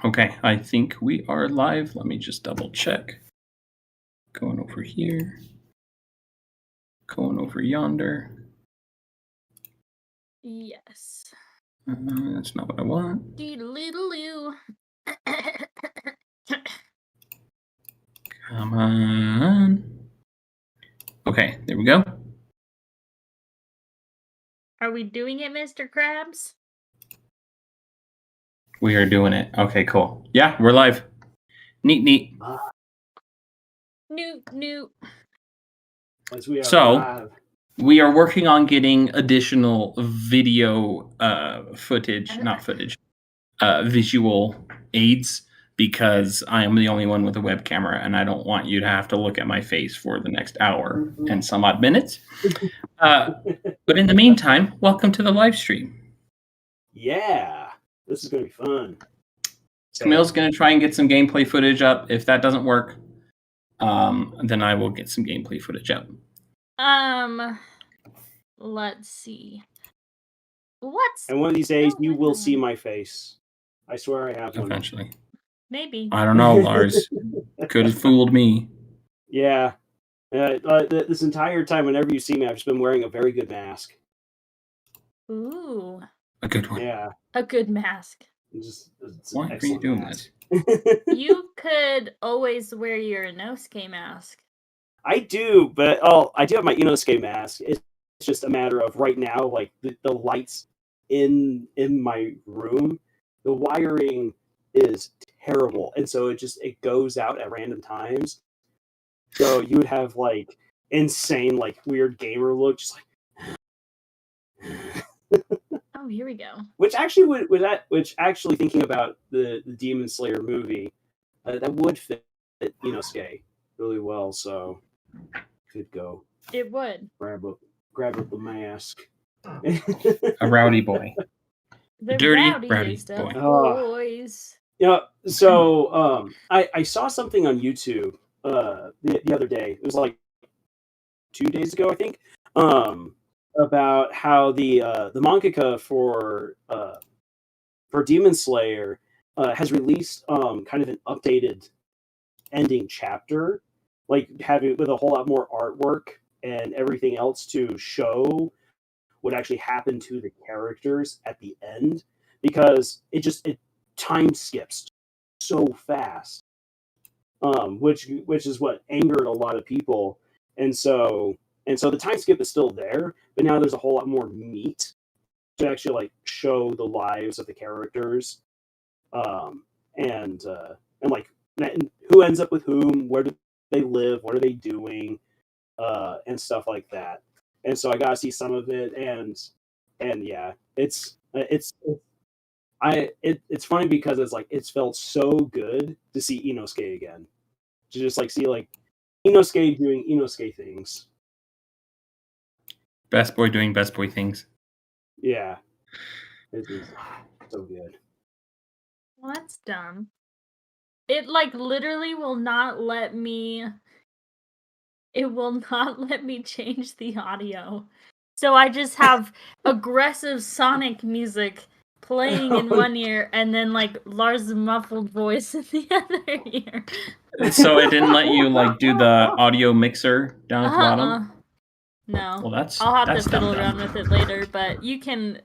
Okay, I think we are live. Let me just double check. Going over here. Going over yonder. Yes. That's not what I want. Doodle-oo. Come on. Okay, there we go. Are we doing it, Mr. Krabs? We are doing it. Okay, cool. Yeah, we're live. Neat. Newt. As we are So, live. we are working on getting additional video visual aids, because I am the only one with a web camera and I don't want you to have to look at my face for the next hour and some odd minutes. But in the meantime, welcome to the live stream. Yeah, this is going to be fun. Camille's going to try and get some gameplay footage up. If that doesn't work, then I will get some gameplay footage up. Let's see. And one of these days, you will see my face. I swear I have one. Eventually. Maybe. I don't know, Lars. Could have fooled me. Yeah. This entire time, whenever you see me, I've just been wearing a very good mask. Ooh. A good one. Yeah. A good mask. Why are you doing mask. this? You could always wear your Inosuke mask. I do, but I do have my Inosuke mask. It's just a matter of right now, like the lights in my room, the wiring is terrible, and so it goes out at random times. So you would have like insane, like weird gamer look, just like. Oh, here we go. Which actually thinking about the Demon Slayer movie, that would fit Inosuke really well. So could go. It would. Grab up the mask. A rowdy boy. The Dirty, rowdiest rowdy of boy. boys. Yeah. So I saw something on YouTube the other day. It was like 2 days ago, I think. About how the mangaka for Demon Slayer has released kind of an updated ending chapter, like having with a whole lot more artwork and everything else to show what actually happened to the characters at the end, because it time skips so fast, which is what angered a lot of people, and so the time skip is still there, but now there's a whole lot more meat to actually like show the lives of the characters, and like who ends up with whom, where do they live, what are they doing, and stuff like that. And so I got to see some of it, and yeah, it's funny because it's felt so good to see Inosuke again, to just like see like Inosuke doing Inosuke things. Best boy doing best boy things. Yeah, it is so good. Well, that's dumb. It like literally will not let me. It will not let me change the audio. So I just have aggressive Sonic music playing in one ear and then like Lars' muffled voice in the other ear. So it didn't let you like do the audio mixer down at the bottom? No. Well, I'll have to dumb. fiddle around with it later, but you can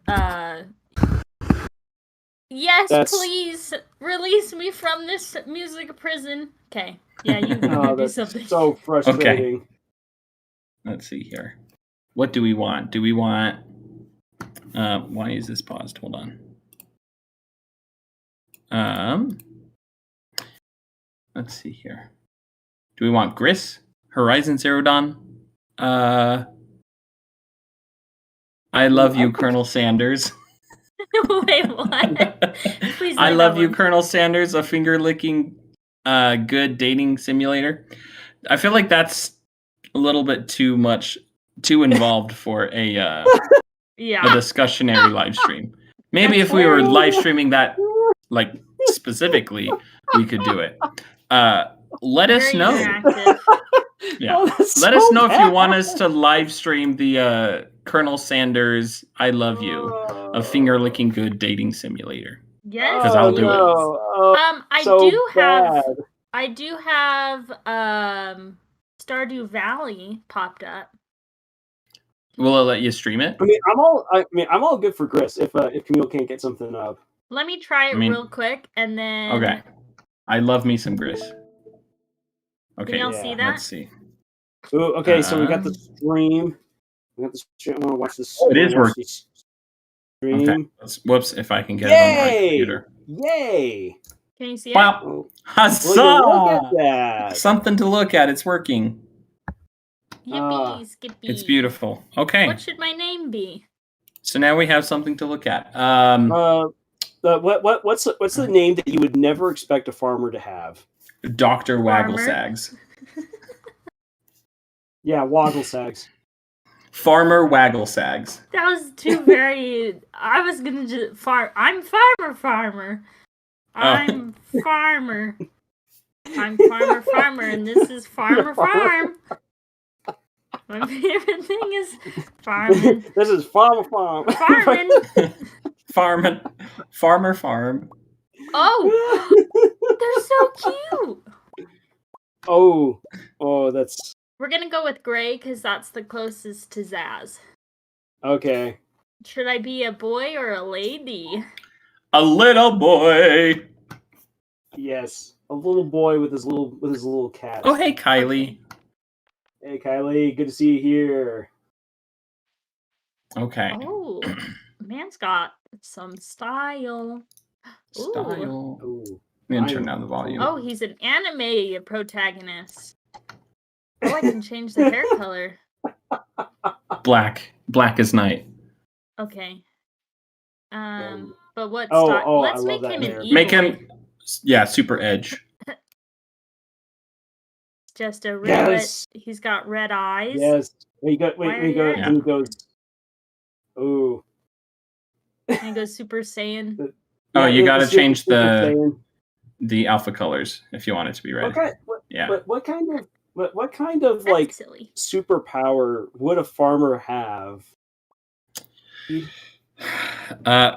yes, please release me from this music prison. Okay. Yeah, you do something. So frustrating. Okay. Let's see here. What do we want? Do we want why is this paused? Hold on. Let's see here. Do we want Gris? Horizon Zero Dawn? I love you, Colonel Sanders. Wait, what? Please. I love you, Colonel Sanders, a finger-licking good dating simulator. I feel like that's a little bit too involved for a discussionary live stream. Maybe if we were live streaming that like specifically, we could do it. Let us know. Yeah. Let us know if you want us to live stream the Colonel Sanders I love you, a finger-licking good dating simulator. Yes. 'Cause I'll do it. no. Oh, I so do have bad. Stardew Valley popped up. Will it let you stream it? I mean, I'm all good for Gris if Camille can't get something up. Let me try it real quick, and then Okay. I love me some Gris. Okay, y'all see that? let's see. Ooh, okay, so we got the stream. We got the stream. I want to watch this. It is working. Stream. Okay. Whoops! If I can get it on my computer. Yay! Can you see it? Wow! Oh, Huzzah! look at that. Something to look at. It's working. Yippee, skippy. It's beautiful. Okay. What should my name be? So now we have something to look at. What's the name that you would never expect a farmer to have? Dr. Wagglesags. Yeah, Wagglesags. Farmer Wagglesags. That was too very. I was gonna just I'm farmer. I'm farmer. I'm farmer, and this is farm. My favorite thing is farming. This is farming. Farm. Oh, they're so cute. Oh, that's We're gonna go with gray because that's the closest to Zaz. okay. Should I be a boy or a lady? A little boy. Yes, a little boy with his little cat. Oh, hey, Kylie. Hey, Kylie, good to see you here. Okay. Oh, man's got some style. Style. Ooh. I'm gonna turn down the volume. Oh, he's an anime protagonist. Oh, I can change the hair color. Black. Black as night. Okay. But what Oh, style? oh, Let's I make love him that an hair. e-boy. Make him, yeah, super edge. Just a red. Yes. He's got red eyes. Yes. He Why are you red? and he goes. Ooh. And he goes Super Saiyan. Oh, you gotta change Super the Saiyan. alpha colors if you want it to be red. What kind of That's like silly. superpower would a farmer have?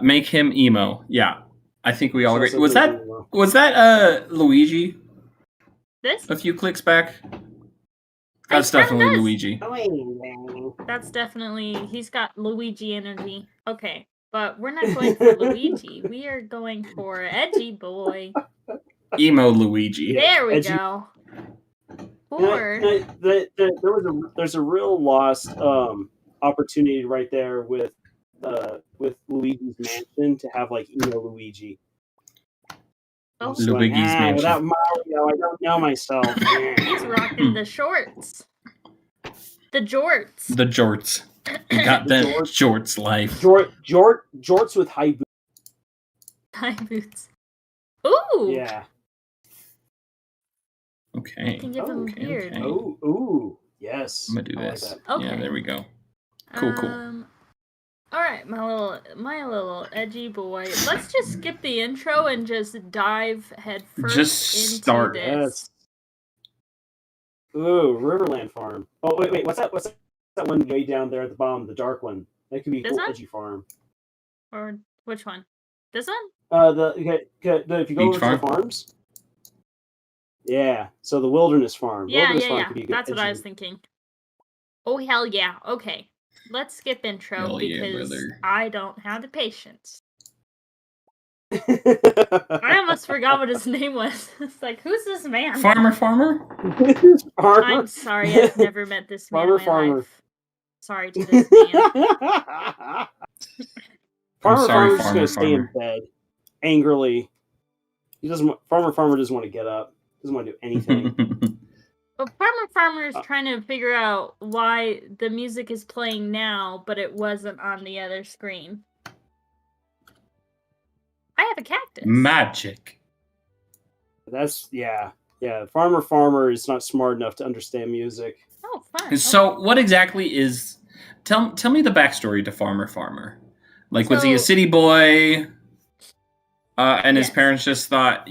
Make him emo. Yeah, I think we all agree. So Was that Luigi? This? A few clicks back. That's definitely does. Luigi. That's definitely. He's got Luigi energy. Okay, but we're not going for Luigi. We are going for Edgy Boy. Emo Luigi. There we Edgy. go. Or there's a real lost opportunity right there with Luigi's Mansion to have like emo Luigi. oh, Just like, Luigi's Mansion. Without Mario, I don't know myself. he's rocking the shorts. The jorts. The jorts. You got the jorts life. Jorts with high boots. High boots. Ooh. Yeah. Okay. You can give him a beard. okay. Ooh, yes. I'm gonna do I like this. that. Okay. Yeah, there we go. Cool. All right, my little edgy boy. Let's just skip the intro and just dive headfirst Just into start. this. Yes. Ooh, Riverland Farm. Oh wait, what's that? What's that one way down there at the bottom? The dark one. That could be a This cool one? edgy farm. Or which one? This one? If you go Beach over farm? to the farms. Yeah. So the Wilderness Farm. Yeah. Wilderness Farm could be a good That's what I edgy- was thinking. Oh hell yeah! Okay, let's skip intro Hell yeah, because brother. I don't have the patience. I almost forgot what his name was. It's like, who's this man? Farmer. I'm sorry, I've never met this man in my Farmer. life. Sorry to this man. Farmer's just gonna Farmer. stay in bed angrily. Farmer doesn't want to get up. Doesn't want to do anything. But Farmer is trying to figure out why the music is playing now, but it wasn't on the other screen. I have a cactus. Magic. That's yeah. Farmer is not smart enough to understand music. Oh, fun. So, what exactly is? Tell me the backstory to Farmer. Like, was he a So- city boy? And his Yes. parents just thought,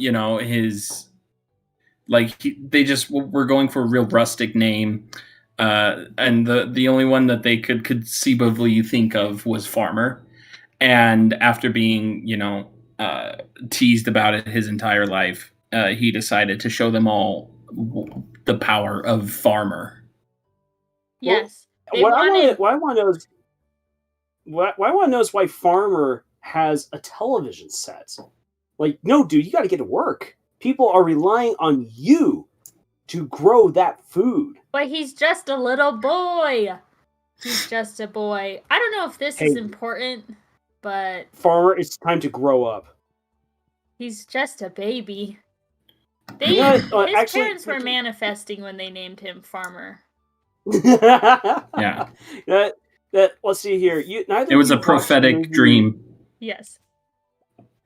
they just were going for a real rustic name, and the only one that they could conceivably think of was Farmer. And after being, teased about it his entire life, he decided to show them all the power of Farmer. Yes. What I want to know is why Farmer has a television set. Like, no, dude, you got to get to work. People are relying on you to grow that food. But he's just a little boy. He's just a boy. I don't know if this is important, but Farmer, it's time to grow up. He's just a baby. His Parents were manifesting when they named him Farmer. Yeah. Let's see here. It was a prophetic dream. Yes.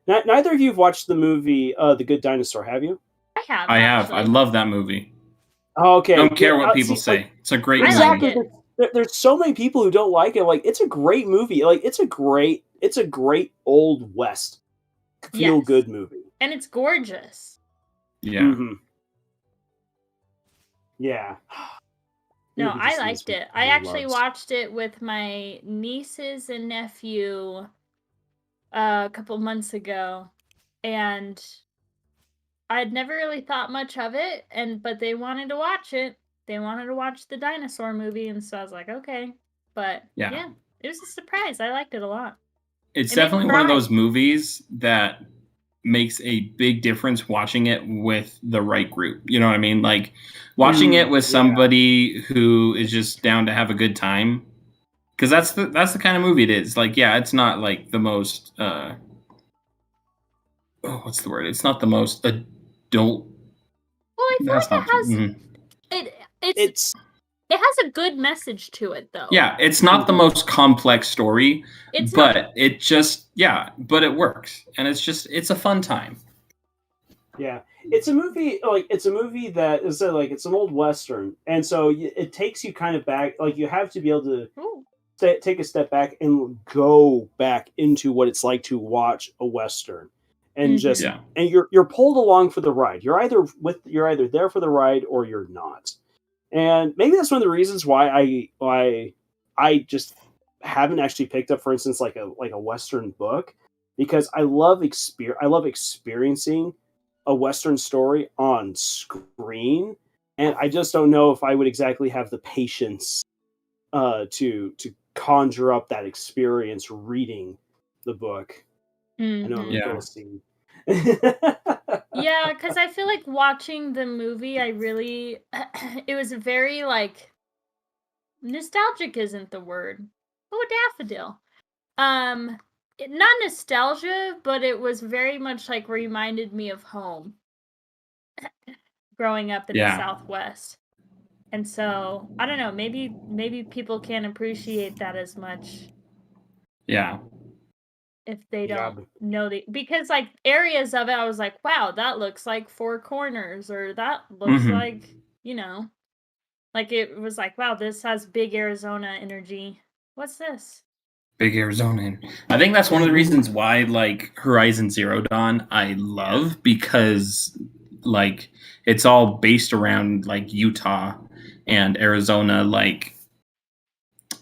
Neither of you have watched the movie The Good Dinosaur, have you? I have. I have. I love that movie. Oh, okay. I don't care what people say. It's a great movie. Exactly. There's so many people who don't like it. Like, it's a great movie. Like, it's a great Old West feel good movie. And it's gorgeous. Yeah. Mm-hmm. Yeah. No, I liked it. I actually watched it with my nieces and nephew a couple months ago, and I'd never really thought much of it, but they wanted to watch it. They wanted to watch the dinosaur movie, and so I was like, okay. But yeah, it was a surprise. I liked it a lot. It's definitely one of those movies that makes a big difference watching it with the right group. You know what I mean? Like, watching it with somebody who is just down to have a good time. Because that's the kind of movie it is. Like, yeah, it's not like the most what's the word? It's not the most adult. Well, I feel like it has a good message to it, though. Yeah, it's not the most complex story, but it works, and it's a fun time. Yeah, it's a movie that is like, it's an old Western, and so it takes you kind of back. Like, you have to be able to take a step back and go back into what it's like to watch a Western, and and you're pulled along for the ride. You're either there for the ride or you're not. And maybe that's one of the reasons why I just haven't actually picked up, for instance, like a Western book, because I love experiencing a Western story on screen, and I just don't know if I would exactly have the patience to conjure up that experience reading the book. Mm-hmm. I know I'm a little scene. Yeah, because I feel like watching the movie, it was very, like, nostalgic isn't the word. Oh, a daffodil. Not nostalgia, but it was very much, like, reminded me of home. Growing up in the Southwest. And so, I don't know, maybe people can't appreciate that as much. Yeah. If they don't know because, like, areas of it, I was like, wow, that looks like Four Corners, or that looks like, like, it was like, wow, this has big Arizona energy. What's this? Big Arizona. I think that's one of the reasons why, like, Horizon Zero Dawn I love, because, like, it's all based around, like, Utah and Arizona, like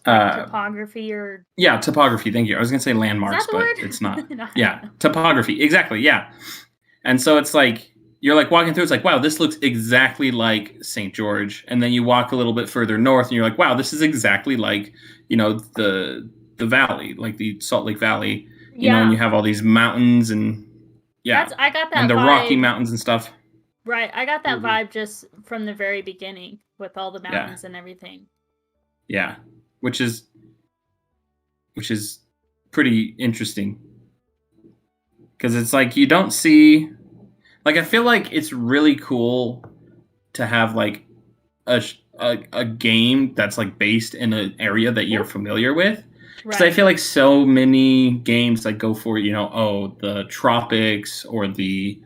topography or topography. Thank you. I was gonna say landmarks, but it's not. Topography. Exactly. Yeah. And so it's like you're like walking through. It's like, wow, this looks exactly like St. George. And then you walk a little bit further north, and you're like, wow, this is exactly like the valley, like the Salt Lake Valley. You know, and you have all these mountains and I got that and the vibe. Rocky Mountains and stuff. Right. I got that vibe just from the very beginning with all the mountains and everything. Yeah. Which is pretty interesting, because it's like you don't see, like, I feel like it's really cool to have like a game that's like based in an area that you're familiar with, because I feel like so many games like go for the tropics or the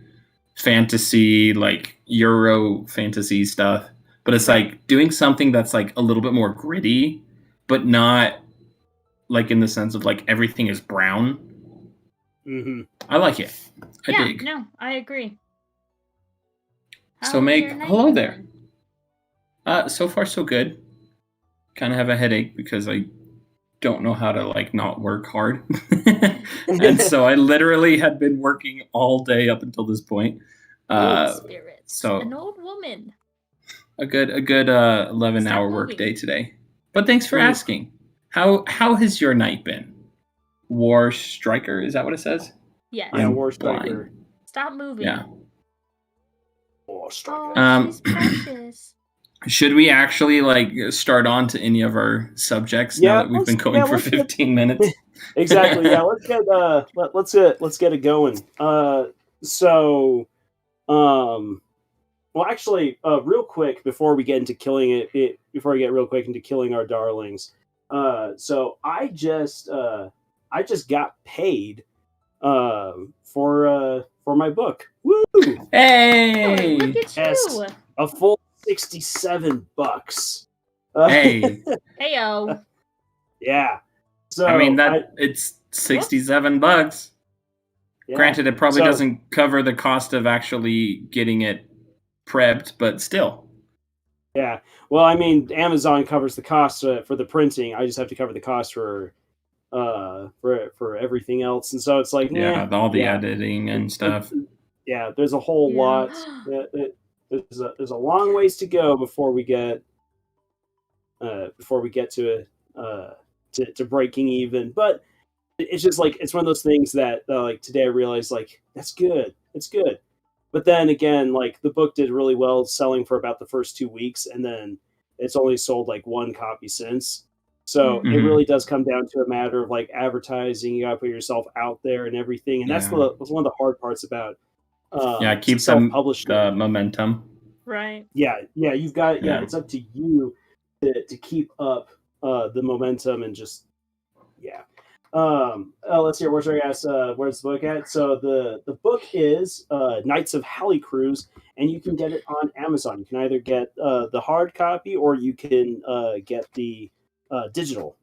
fantasy, like Euro fantasy stuff, but it's like doing something that's like a little bit more gritty, but not like in the sense of like everything is brown. I like it. I dig. No, I agree. So hello there. So far so good. Kind of have a headache because I don't know how to like not work hard. And so I literally had been working all day up until this point. Old spirits. So an old woman. a good 11-hour work day today. But thanks for asking. How has your night been? War Striker, is that what it says? Yes. Yeah, War Striker. Blind. Stop moving. Yeah. War Striker. Oh, she's precious. Should we actually like start on to any of our subjects now that we've been going for 15 minutes? Exactly. Yeah, let's get it going. Well, actually, real quick before we get into killing killing our darlings. So I just got paid for my book. Woo! Hey! Look at you. A full $67. Hey. Heyo. Yeah. So I mean it's $67. Yeah. Granted, it probably doesn't cover the cost of actually getting it prepped, but still. Yeah. Well, I mean, Amazon covers the cost for the printing. I just have to cover the cost for everything else, and so it's like all the editing and stuff. Yeah, there's a whole lot. There's a long ways to go before we get to breaking even. But it's just like it's one of those things that like today I realized like that's good. It's good. But then again, like the book did really well selling for about the first 2 weeks, and then it's only sold like one copy since. So it really does come down to a matter of like advertising. You got to put yourself out there and everything, and that's one of the hard parts about keep self-publishing. The momentum. Right. Yeah, you've got it's up to you to keep up the momentum and just let's see. Where's the book at? So the book is Knights of Halley Cruise, and you can get it on Amazon. You can either get the hard copy or you can get the digital.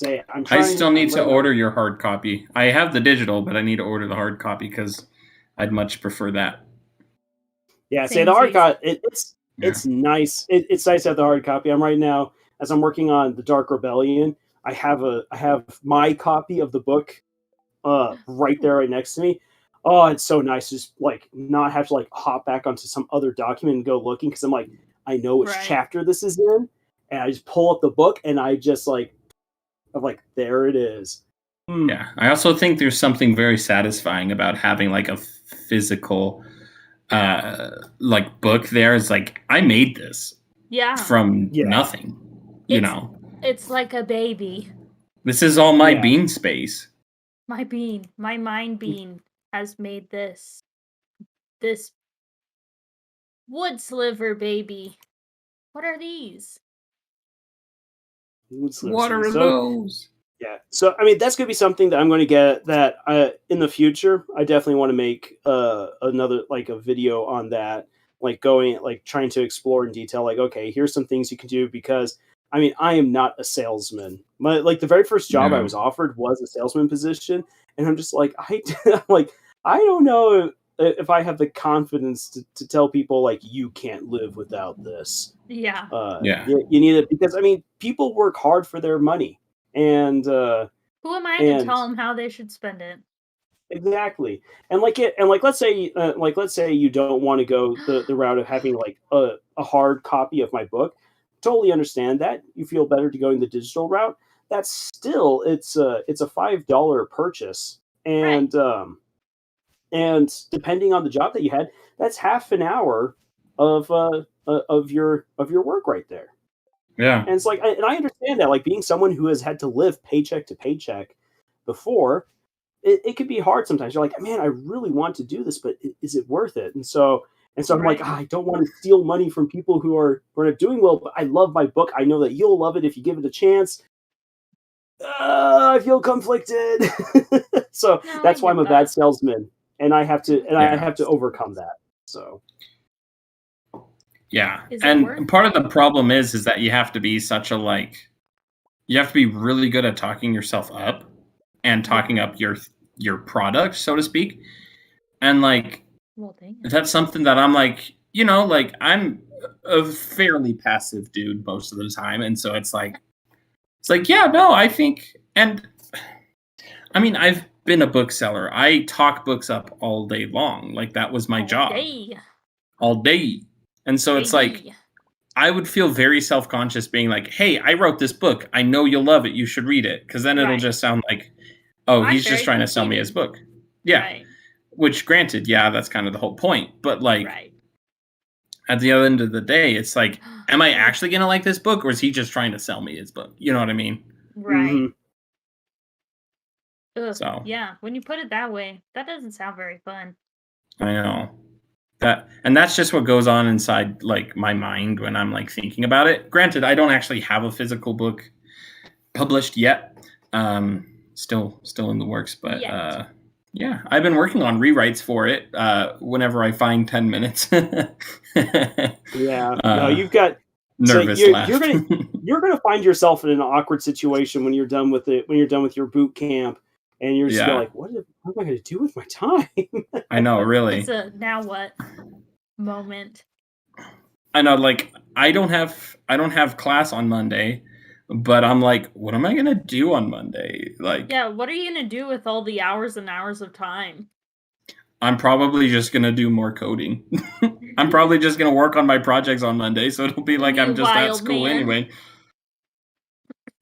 I still need to order your hard copy. I have the digital, but I need to order the hard copy because I'd much prefer that. Yeah, say the hard copy. It's nice. It's nice to have the hard copy. I'm right now as I'm working on the Dark Rebellion. I have my copy of the book right there, right next to me. Oh, it's so nice to just like not have to like hop back onto some other document and go looking because I'm like I know which chapter this is in, and I just pull up the book and I just like I'm like there it is. Yeah, I also think there's something very satisfying about having like a physical like book there. It's like I made this from nothing. It's like a baby. This is all my bean space. My mind bean has made this wood sliver baby. What are these? What are those? Yeah. So I mean that's gonna be something that I'm going to get that in the future. I definitely want to make another like a video on that, like trying to explore in detail. Like, okay, here's some things you can do because I mean I am not a salesman. The very first job I was offered was a salesman position, and I'm just like I don't know if I have the confidence to tell people like you can't live without this. Yeah. You need it because I mean people work hard for their money. And who am I to tell them how they should spend it? Exactly. And let's say you don't want to go the route of having like a hard copy of my book. Totally understand that. You feel better to going the digital route. That's still it's a $5 purchase. And and depending on the job that you had, that's half an hour of your work right there. Yeah. And it's like, and I understand that, like being someone who has had to live paycheck to paycheck before, it could be hard sometimes. You're like, man, I really want to do this, but is it worth it? And so I'm like, I don't want to steal money from people who are not doing well, but I love my book. I know that you'll love it if you give it a chance. I feel conflicted. So that's why I'm a bad salesman, and I have to overcome that. So. Yeah, and part of the problem is that you have to be you have to be really good at talking yourself up and talking up your product, so to speak. And like, that's something that I'm like, I'm a fairly passive dude most of the time. And so it's like, It's like, yeah, no, I think, and I mean, I've been a bookseller. I talk books up all day long. Like that was my job. All day. And so it's like, I would feel very self-conscious being like, hey, I wrote this book. I know you'll love it. You should read it. Because then it'll just sound like, oh, he's just trying to sell me his book. Yeah. Right. Which, granted, yeah, that's kind of the whole point. But like, at the other end of the day, it's like, am I actually going to like this book? Or is he just trying to sell me his book? You know what I mean? Right. Mm-hmm. Ugh, so yeah, when you put it that way, that doesn't sound very fun. I know. That's just what goes on inside like my mind when I'm like thinking about it. Granted, I don't actually have a physical book published yet. Still in the works, but yeah, I've been working on rewrites for it whenever I find 10 minutes. Yeah. No, you've got nervous so laugh. You're gonna find yourself in an awkward situation when you're done with it, when you're done with your boot camp. And you're just like, what am I going to do with my time? I know, really. It's a now what moment. I know, like I don't have class on Monday, but I'm like, what am I going to do on Monday? Like, yeah, what are you going to do with all the hours and hours of time? I'm probably just going to do more coding. I'm probably just going to work on my projects on Monday, so it'll be like I'm just at school anyway.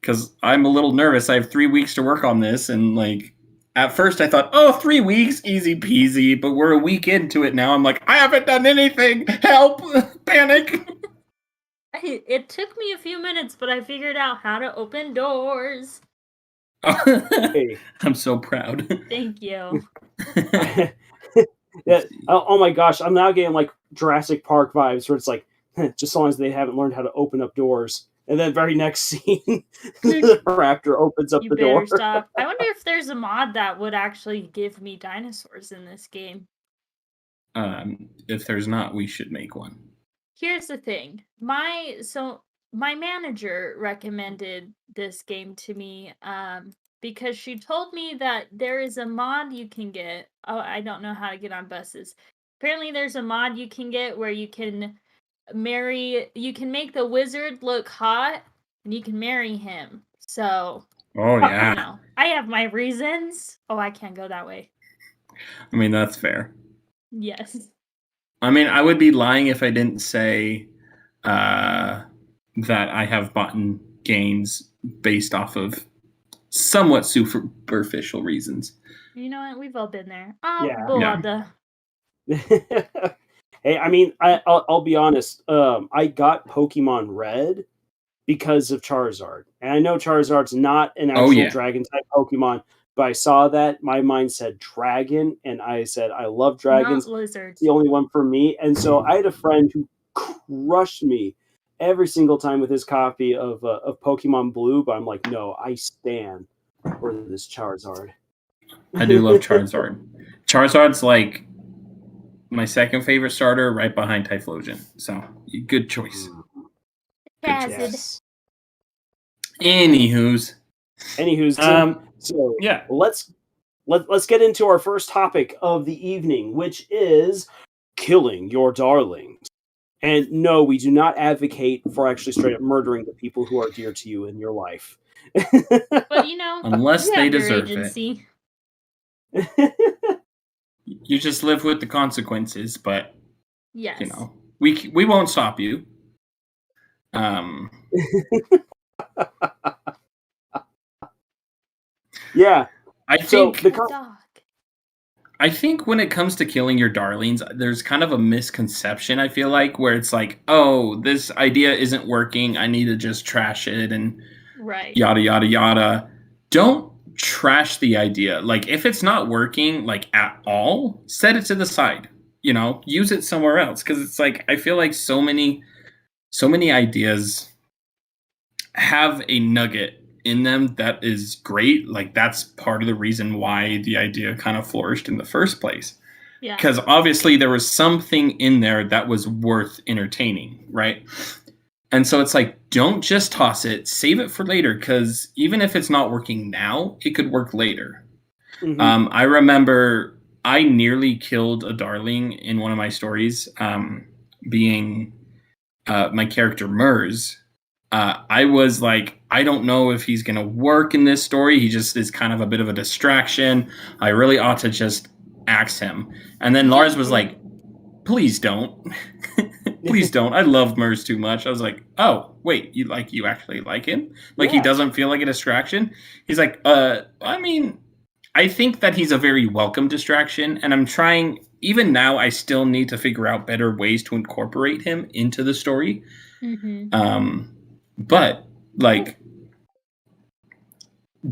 Because I'm a little nervous. I have 3 weeks to work on this, and like at first I thought, oh, 3 weeks, easy peasy. But we're a week into it now. I'm like, I haven't done anything. Help! Panic! It took me a few minutes, but I figured out how to open doors. I'm so proud. Thank you. Yeah. Oh my gosh, I'm now getting like Jurassic Park vibes, where it's like, just as long as they haven't learned how to open up doors. And then very next scene, the raptor opens up the door. Stop. I wonder if there's a mod that would actually give me dinosaurs in this game. If there's not, we should make one. Here's the thing. My manager recommended this game to me because she told me that there is a mod you can get. Oh, I don't know how to get on buses. Apparently there's a mod you can get where you can make the wizard look hot and you can marry him. So yeah, you know, I have my reasons. Oh, I can't go that way. I mean, that's fair. Yes. I mean, I would be lying if I didn't say that I have bought gains based off of somewhat superficial reasons. You know what? We've all been there. Oh, yeah. Hey, I mean, I'll be honest. I got Pokemon Red because of Charizard, and I know Charizard's not an actual dragon type Pokemon, but I saw that my mind said dragon, and I said I love dragons. Not lizards. The only one for me, and so I had a friend who crushed me every single time with his copy of Pokemon Blue. But I'm like, no, I stand for this Charizard. I do love Charizard. Charizard's like my second favorite starter, right behind Typhlosion. So, good choice. Yes. Anywho's. So yeah, let's get into our first topic of the evening, which is killing your darlings. And no, we do not advocate for actually straight up murdering the people who are dear to you in your life. But you know, unless they deserve it. You just live with the consequences, but yes, you know, we won't stop you. Yeah, I think when it comes to killing your darlings, there's kind of a misconception, I feel like, where it's like, oh, this idea isn't working. I need to just trash it and yada, yada, yada. Don't trash the idea. Like, if it's not working, like, at all, set it to the side. You know, use it somewhere else. Because it's like, I feel like so many ideas have a nugget in them that is great. Like, that's part of the reason why the idea kind of flourished in the first place. Yeah. Because obviously there was something in there that was worth entertaining, right? And so it's like, don't just toss it, save it for later, because even if it's not working now, it could work later. Mm-hmm. I remember I nearly killed a darling in one of my stories, being my character Mers. I was like, I don't know if he's going to work in this story. He just is kind of a bit of a distraction. I really ought to just axe him. And then Lars was like, please don't. Please don't. I love Murs too much. I was like, oh, wait, you actually like him? Like, he doesn't feel like a distraction? He's like, I mean, I think that he's a very welcome distraction, and I'm trying, even now, I still need to figure out better ways to incorporate him into the story. But, like,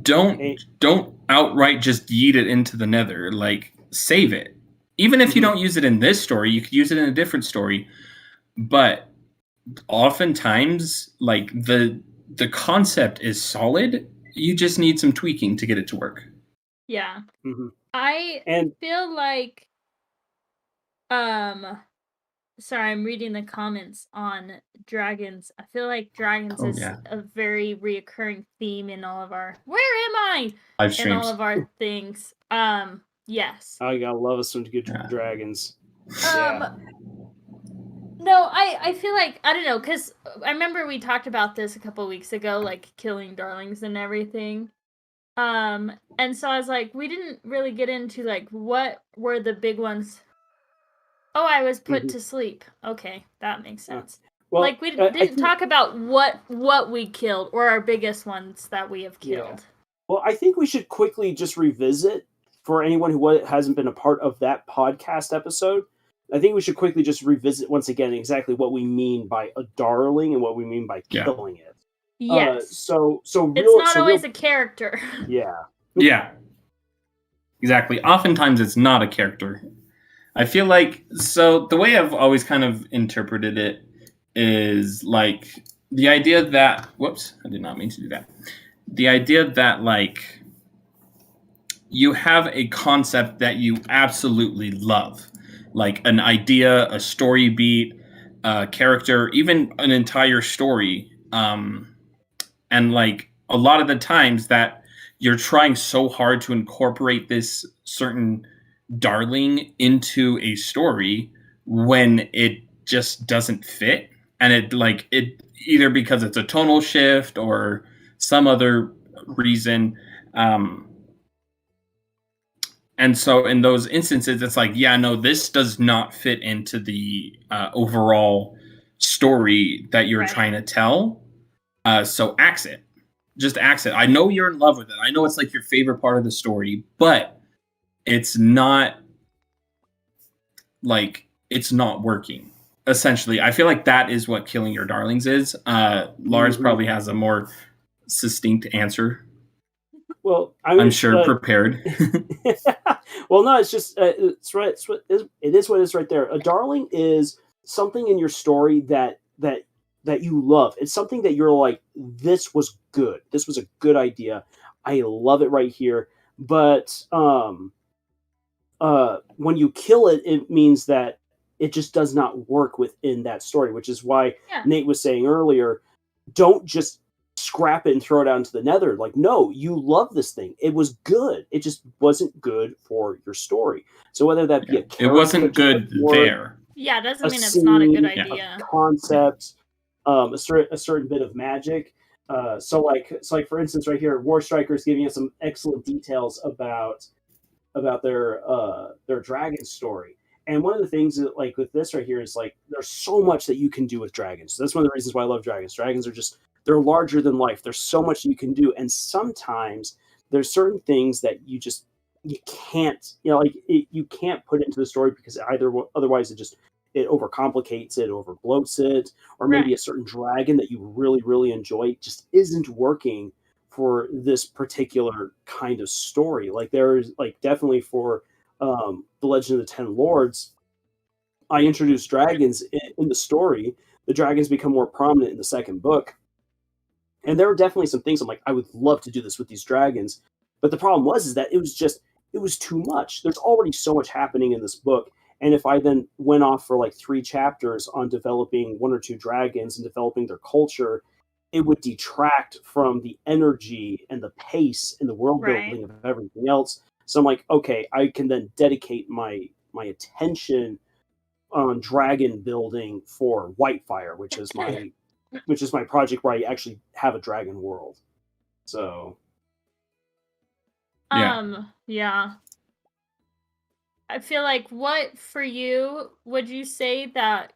don't outright just yeet it into the nether. Like, save it. Even if you don't use it in this story, you could use it in a different story. But oftentimes, like, the concept is solid. You just need some tweaking to get it to work. Yeah. I feel like sorry, I'm reading the comments on dragons. I feel like dragons is a very reoccurring theme in all of our live streams. In all of our things. Yes. I gotta love us some good dragons. No, I feel like, I don't know, because I remember we talked about this a couple weeks ago, like killing darlings and everything. And so I was like, we didn't really get into, like, what were the big ones. Oh, I was put to sleep. Okay, that makes sense. Well, like, we didn't talk about what we killed, or our biggest ones that we have killed. Yeah. Well, I think we should quickly just revisit, for anyone who hasn't been a part of that podcast episode, I think we should quickly just revisit once again exactly what we mean by a darling and what we mean by killing it. Yes. So it's not always a character. Yeah. Yeah. Exactly. Oftentimes it's not a character. I feel like, so the way I've always kind of interpreted it is like the idea that, whoops, I did not mean to do that. The idea that, like, you have a concept that you absolutely love, like an idea, a story beat, a character, even an entire story. And like a lot of the times that you're trying so hard to incorporate this certain darling into a story when it just doesn't fit. And it either because it's a tonal shift or some other reason. And so in those instances, it's like, yeah, no, this does not fit into the overall story that you're trying to tell. So axe it. Just axe it. I know you're in love with it. I know it's like your favorite part of the story, but it's not working. Essentially, I feel like that is what killing your darlings is. Lars probably has a more succinct answer. Well, I'm sure prepared. Well, no, it's just it's right. It is what it is right there. A darling is something in your story that you love. It's something that you're like, this was good. This was a good idea. I love it right here. But when you kill it, it means that it just does not work within that story, which is why Nate was saying earlier, don't just scrap it and throw it out into the nether. Like, no, you love this thing. It was good. It just wasn't good for your story. So whether that be a character, it wasn't good there. Yeah, it doesn't mean it's not a good idea. A concept, a certain bit of magic. So like for instance, right here, War Striker is giving us some excellent details about their dragon story. And one of the things that, like, with this right here is, like, there's so much that you can do with dragons. So that's one of the reasons why I love dragons. Dragons are just, they're larger than life. There's so much you can do. And sometimes there's certain things that you can't, you can't put into the story because otherwise it overcomplicates it, overbloats it, or maybe a certain dragon that you really, really enjoy just isn't working for this particular kind of story. Like, there's, like, definitely for the Legend of the Ten Lords, I introduced dragons in the story. The dragons become more prominent in the second book. And there were definitely some things I'm like, I would love to do this with these dragons. But the problem is that it was too much. There's already so much happening in this book. And if I then went off for like 3 chapters on developing 1 or 2 dragons and developing their culture, it would detract from the energy and the pace and the world building of everything else. So I'm like, okay, I can then dedicate my attention on dragon building for Whitefire, which is my which is my project where I actually have a dragon world. So yeah. I feel like what for you would you say that?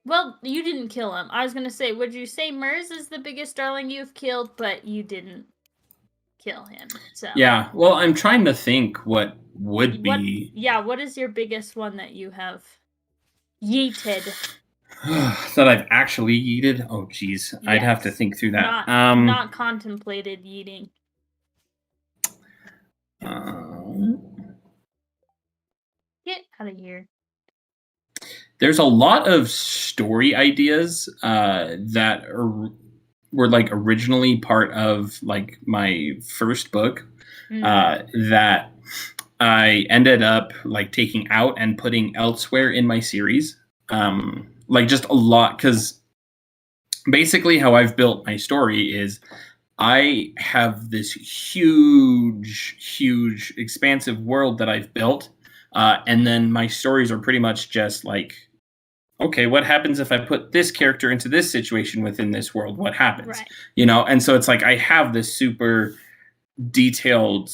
Well, you didn't kill him. I was gonna say, would you say Mers is the biggest darling you've killed, but you didn't kill him? So Yeah. Well, I'm trying to think what would be. Yeah, what is your biggest one that you have yeeted? That I've actually yeeted? Oh, geez. Yes. I'd have to think through that. Not contemplated yeeting. Get out of here. There's a lot of story ideas that were like originally part of like my first book that I ended up like taking out and putting elsewhere in my series. Like just a lot, because basically how I've built my story is I have this huge, expansive world that I've built. And then my stories are pretty much just like, okay, what happens if I put this character into this situation within this world? What happens? Right. You know, and so it's like I have this super detailed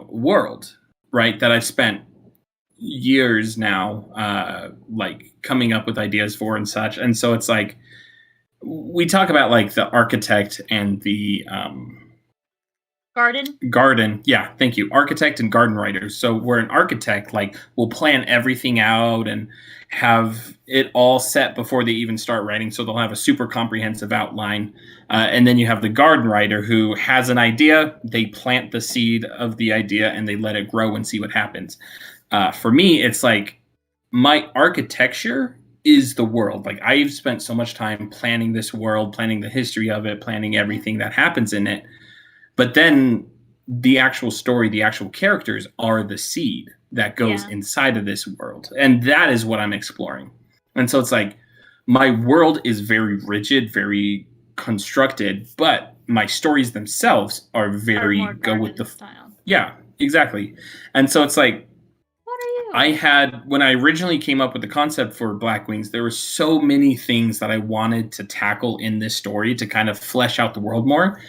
world, right, that I've spent years now like coming up with ideas for and such. And so it's like we talk about like the architect and the garden. Yeah, thank you. Architect and garden writers. So where an architect like will plan everything out and have it all set before they even start writing. So they'll have a super comprehensive outline. And then you have the garden writer who has an idea. They plant the seed of the idea and they let it grow and see what happens. For me, it's like my architecture is the world. Like I've spent so much time planning this world, planning the history of it, planning everything that happens in it. But then the actual story, the actual characters are the seed that goes inside of this world. And that is what I'm exploring. And so it's like my world is very rigid, very constructed, but my stories themselves are very go with the style. Yeah, exactly. And so it's like what are you? I had, when I originally came up with the concept for Black Wings, there were so many things that I wanted to tackle in this story to kind of flesh out the world more.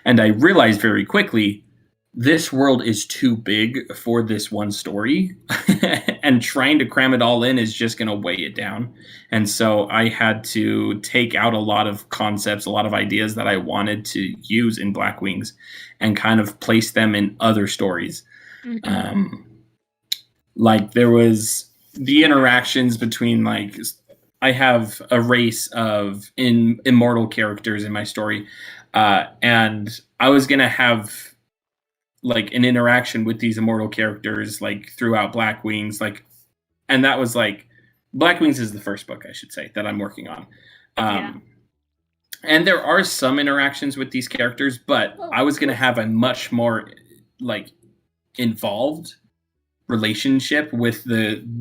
And I realized very quickly, this world is too big for this one story. And trying to cram it all in is just going to weigh it down. And so I had to take out a lot of concepts, a lot of ideas that I wanted to use in Black Wings and kind of place them in other stories. Mm-hmm. Like there was the interactions between like I have a race of immortal characters in my story, and I was gonna have like an interaction with these immortal characters like throughout Black Wings, like, and that was like Black Wings is the first book I should say that I'm working on. And there are some interactions with these characters, but I was gonna have a much more like involved relationship with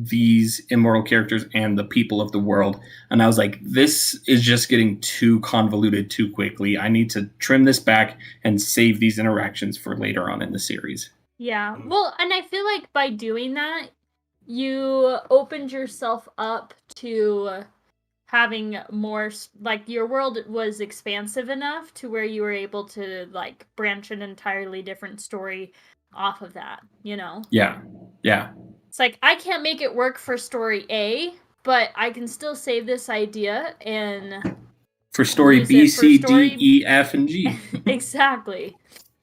these immortal characters and the people of the world. And I was like, this is just getting too convoluted too quickly. I need to trim this back and save these interactions for later on in the series. Yeah. Well, and I feel like by doing that, you opened yourself up to having more, like your world was expansive enough to where you were able to like branch an entirely different story off of that, you know? Yeah. It's like, I can't make it work for story A, but I can still save this idea and for story B, C, D, E, F, and G. Exactly.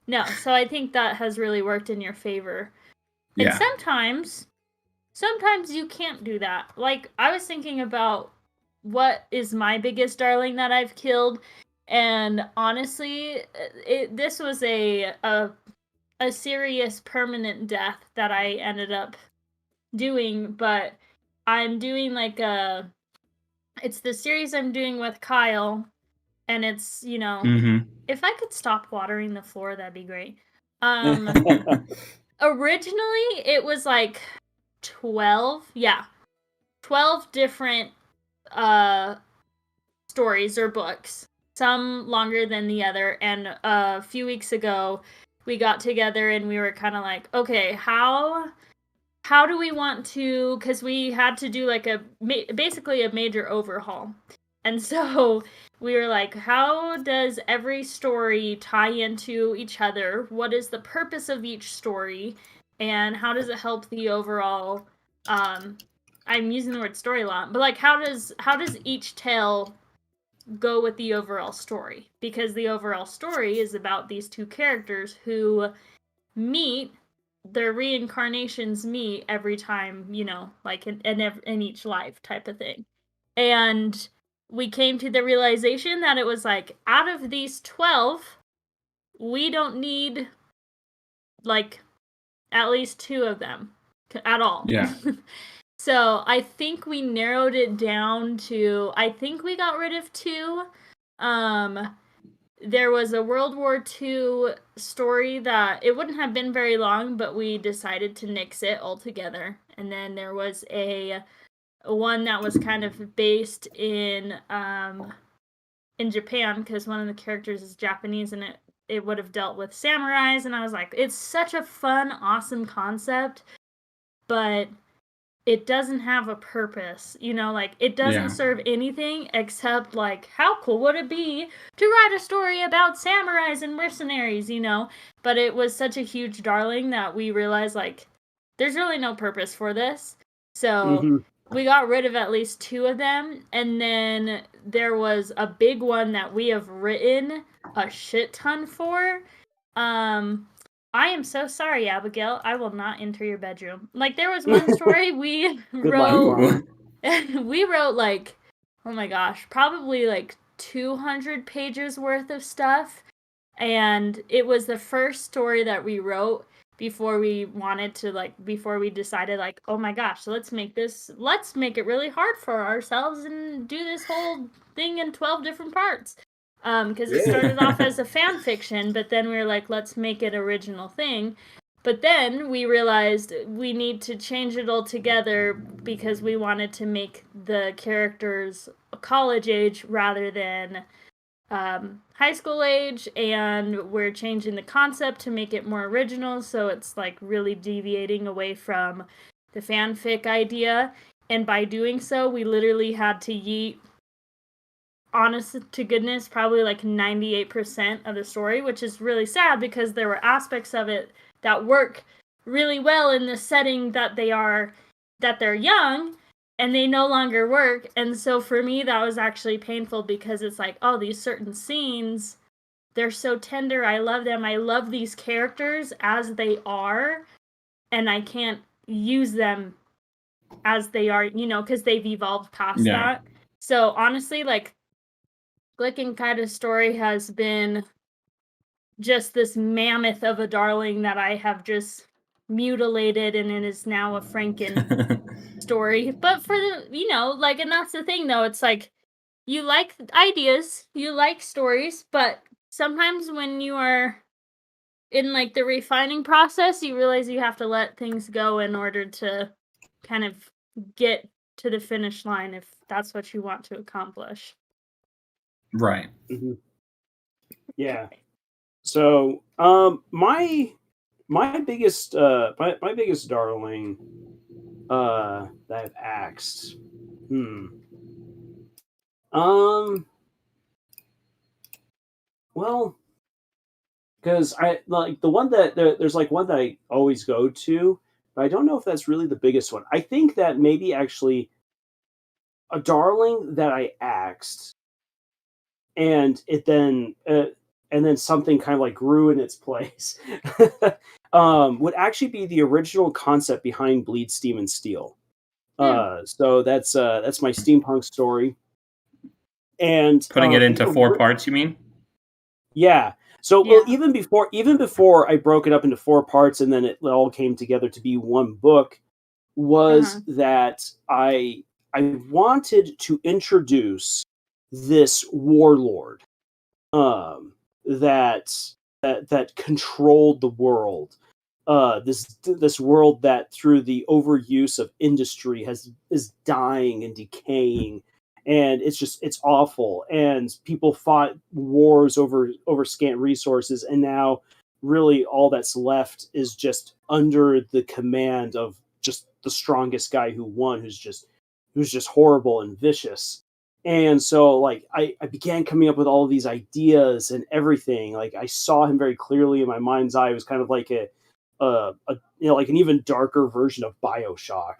No, so I think that has really worked in your favor. And sometimes you can't do that. Like, I was thinking about what is my biggest darling that I've killed, and honestly, this was a serious permanent death that I ended up doing, but I'm doing like it's the series I'm doing with Kyle, and it's, you know, if I could stop watering the floor, that'd be great. Originally it was like 12 different stories or books, some longer than the other, and a few weeks ago we got together and we were kind of like, okay, how do we want to, because we had to do like basically a major overhaul. And so we were like, how does every story tie into each other? What is the purpose of each story? And how does it help the overall I'm using the word story a lot, but like how does each tale go with the overall story? Because the overall story is about these two characters who meet, their reincarnations meet every time, like in each life type of thing. And we came to the realization that it was like, out of these 12, we don't need like at least 2 of them at all. Yeah. So I think we narrowed it down to, I think we got rid of 2. There was a World War II story that it wouldn't have been very long, but we decided to nix it altogether. And then there was one that was kind of based in Japan, because one of the characters is Japanese, and it would have dealt with samurais. And I was like, it's such a fun, awesome concept, but it doesn't have a purpose, like it doesn't serve anything except like, how cool would it be to write a story about samurais and mercenaries, but it was such a huge darling that we realized like there's really no purpose for this. So we got rid of at least 2 of them, and then there was a big one that we have written a shit ton for. I am so sorry, Abigail. I will not enter your bedroom. Like, there was one story we wrote. We wrote, like, oh my gosh, probably like 200 pages worth of stuff. And it was the first story that we wrote before we decided, like, oh my gosh, so let's make it really hard for ourselves and do this whole thing in 12 different parts. Because it started off as a fan fiction, but then we were like, let's make it original thing. But then we realized we need to change it all together because we wanted to make the characters college age rather than high school age, and we're changing the concept to make it more original, so it's like really deviating away from the fanfic idea. And by doing so, we literally had to yeet, honest to goodness, probably like 98% of the story, which is really sad because there were aspects of it that work really well in the setting that they're young, and they no longer work. And so for me, that was actually painful because it's like, oh, these certain scenes, they're so tender. I love them. I love these characters as they are, and I can't use them as they are, because they've evolved past that. So honestly, like, Glick and Kaida's story has been just this mammoth of a darling that I have just mutilated, and it is now a Franken story. But for the, like, and that's the thing though, it's like, you like ideas, you like stories, but sometimes when you are in like the refining process, you realize you have to let things go in order to kind of get to the finish line if that's what you want to accomplish. Right. Yeah. So, my biggest my biggest darling that I've axed. Well, because I like the one that there's like one that I always go to, but I don't know if that's really the biggest one. I think that maybe actually a darling that I axed, and then something kind of like grew in its place, would actually be the original concept behind Bleed, Steam, and Steel. So that's my steampunk story, and putting it into 4 parts, you mean? Yeah. So well, even before I broke it up into 4 parts and then it all came together to be one book, was that I wanted to introduce this warlord that controlled the world. This world that through the overuse of industry is dying and decaying, and it's awful, and people fought wars over scant resources, and now really all that's left is just under the command of just the strongest guy who won, who's just horrible and vicious. And so like I began coming up with all of these ideas and everything. Like I saw him very clearly in my mind's eye. It was kind of like like an even darker version of BioShock.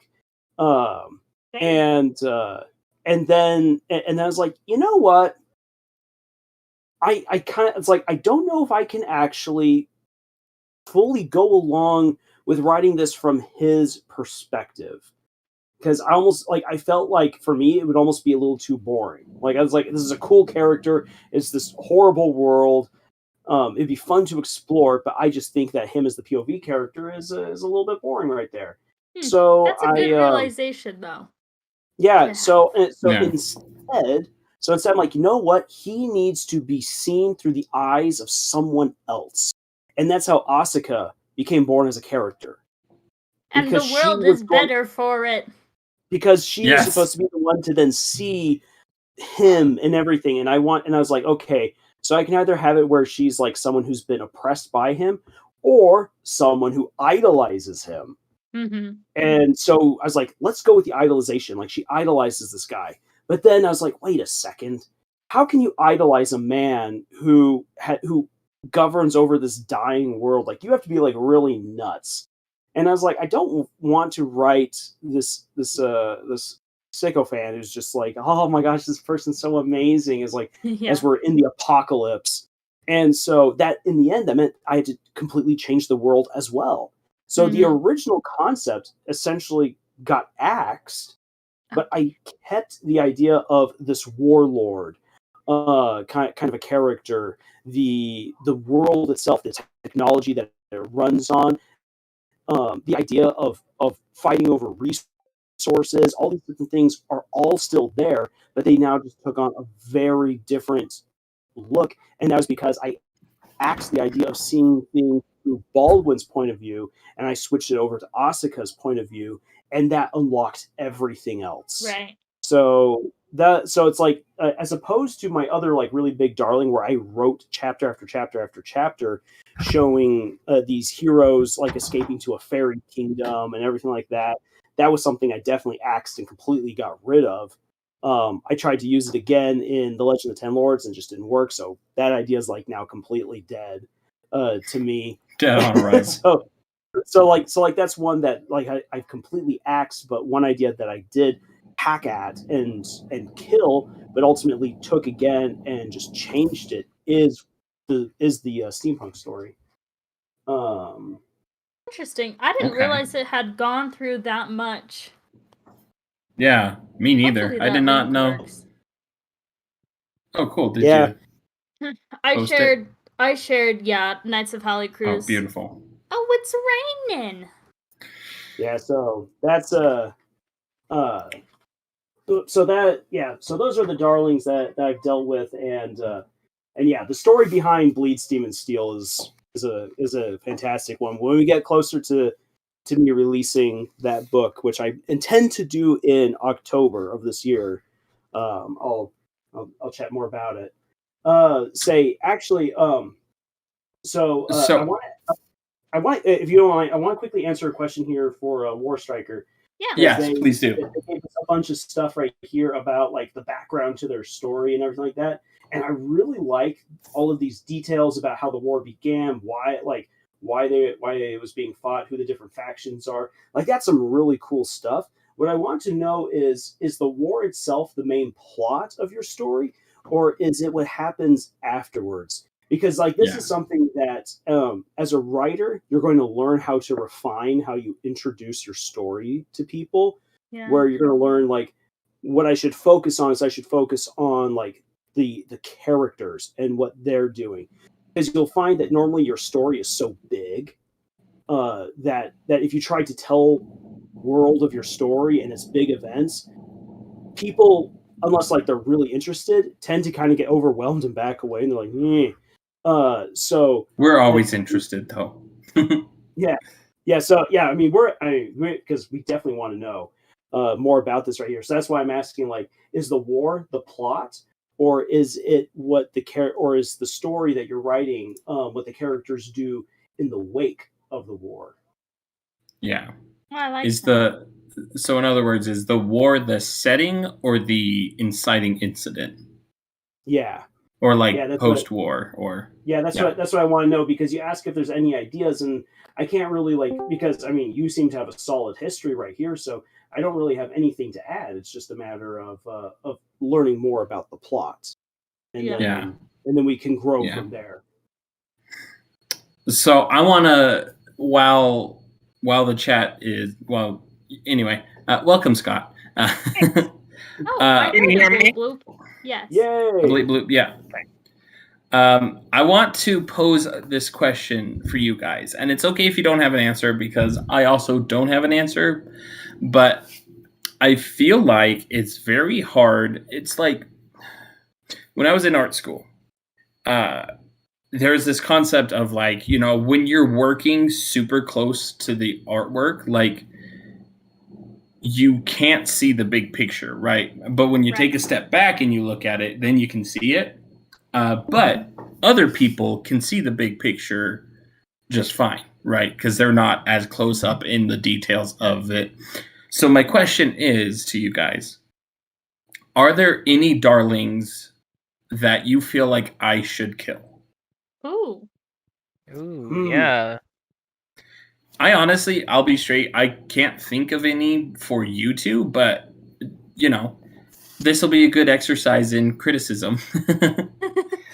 Um, and then I was like, you know what? I kind of, it's like I don't know if I can actually fully go along with writing this from his perspective, because I felt like for me it would almost be a little too boring. Like I was like, this is a cool character. It's this horrible world. It'd be fun to explore, but I just think that him as the POV character is a little bit boring right there. So That's a good realization, though. yeah. So instead, I'm like, you know what? He needs to be seen through the eyes of someone else, and that's how Asuka became born as a character. And the world is better for it. Because she was supposed to be the one to then see him and everything. And I was like, okay, so I can either have it where she's like someone who's been oppressed by him, or someone who idolizes him. Mm-hmm. And so I was like, let's go with the idolization. Like she idolizes this guy. But then I was like, wait a second. How can you idolize a man who governs over this dying world? Like you have to be like really nuts. And I was like, I don't want to write this sycophant who's just like, oh my gosh, this person's so amazing, as like as we're in the apocalypse. And so that in the end, that meant I had to completely change the world as well. So the original concept essentially got axed, but I kept the idea of this warlord, kind of a character, the world itself, the technology that it runs on, the idea of fighting over resources, all these different things are all still there, but they now just took on a very different look. And that was because I axed the idea of seeing things through Baldwin's point of view, and I switched it over to Asuka's point of view, and that unlocked everything else. Right. So it's like, as opposed to my other like really big darling, where I wrote chapter after chapter after chapter, showing these heroes like escaping to a fairy kingdom and everything like that. That was something I definitely axed and completely got rid of. I tried to use it again in The Legend of the Ten Lords and just didn't work. So that idea is like now completely dead to me. Dead on arrival. so that's one that like I completely axed, but one idea that I did hack at and kill, but ultimately took again and just changed it is the steampunk story. Interesting. I didn't realize it had gone through that much. Yeah, me neither. I did not know. Works. Oh, cool. Did you? I shared, Knights of Holly Cruise. Oh, beautiful. Oh, it's raining. Yeah, so that's so those are the darlings that I've dealt with, and yeah, the story behind Bleed, Steam, and Steel is a fantastic one. When we get closer to me releasing that book, which I intend to do in October of this year, I'll chat more about it. I want, if you don't mind, I want to quickly answer a question here for War Striker. Yeah. Yes, please do. They gave us a bunch of stuff right here about like the background to their story and everything like that. And I really like all of these details about how the war began, why it was being fought, who the different factions are. Like that's some really cool stuff. What I want to know is the war itself the main plot of your story, or is it what happens afterwards? Because like this is something that as a writer, you're going to learn how to refine how you introduce your story to people, where you're going to learn like what I should focus on is I should focus on like the characters and what they're doing. Because you'll find that normally your story is so big that if you try to tell world of your story and its big events, people, unless like they're really interested, tend to kind of get overwhelmed and back away, and they're like, "Meh." So we're always interested, though. yeah. So yeah, I mean, because we definitely want to know more about this right here. So that's why I'm asking, like, is the war the plot, or is it what or is the story that you're writing what the characters do in the wake of the war? Yeah. I like is that. So in other words, is the war the setting or the inciting incident? Yeah. Or like Yeah, that's post-war or that's what I want to know, because you ask if there's any ideas, and I can't really because I mean you seem to have a solid history right here, so I don't really have anything to add. It's just a matter of learning more about the plot, and Yeah. then we can grow Yeah. from there. So I want to while the chat is anyway, welcome Scott. Can you hear me? Bloop. Yes. Yay! Bleep bloop, yeah. I want to pose this question for you guys, and it's okay if you don't have an answer because I also don't have an answer, but I feel like it's very hard. It's like when I was in art school, there's this concept of like, you know, when you're working super close to the artwork, like you can't see the big picture, right? But when you take a step back and you look at it, then you can see it. But other people can see the big picture just fine, right? Because they're not as close up in the details of it. So my question is to you guys, are there any darlings that you feel like I should kill? Ooh. Ooh, yeah. I honestly, I'll be straight, I can't think of any for you two, but, you know, this will be a good exercise in criticism.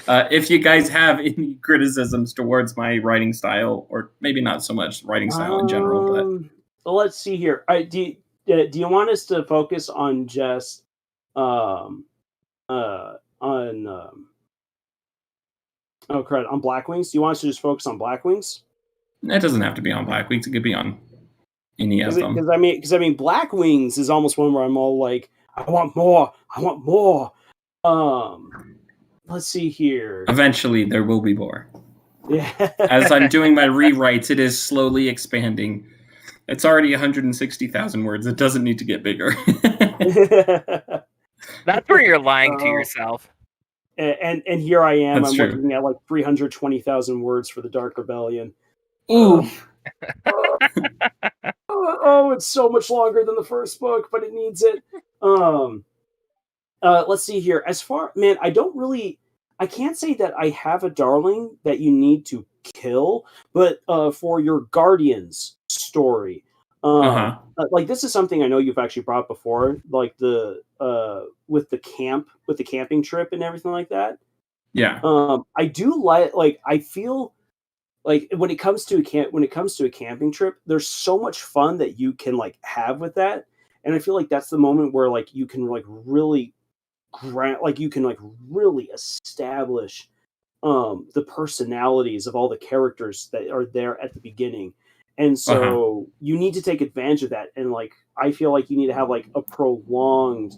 If you guys have any criticisms towards my writing style, or maybe not so much writing style in general, but... Well, let's see here. Do you want us to focus on just on Blackwings? Do you want us to just focus on Blackwings? It doesn't have to be on Blackwings. It could be on any of them. Because I mean, Blackwings is almost one where I'm all like, I want more. Let's see here. Eventually, there will be more. Yeah. As I'm doing my rewrites, it is slowly expanding. It's already 160,000 words. It doesn't need to get bigger. That's where you're lying to yourself. And here I am. That's I'm true. looking at like 320,000 words for the Dark Rebellion. Ooh. Oh, it's so much longer than the first book, but it needs it. Let's see here. I can't say that I have a darling that you need to kill, but for your Guardians story, like this is something I know you've actually brought up before, like the with the camping trip and everything like that. Yeah. I do like I feel like when it comes to a camping trip, there's so much fun that you can like have with that, and I feel like that's the moment where like you can like really really establish the personalities of all the characters that are there at the beginning, and so you need to take advantage of that, and like I feel like you need to have like a prolonged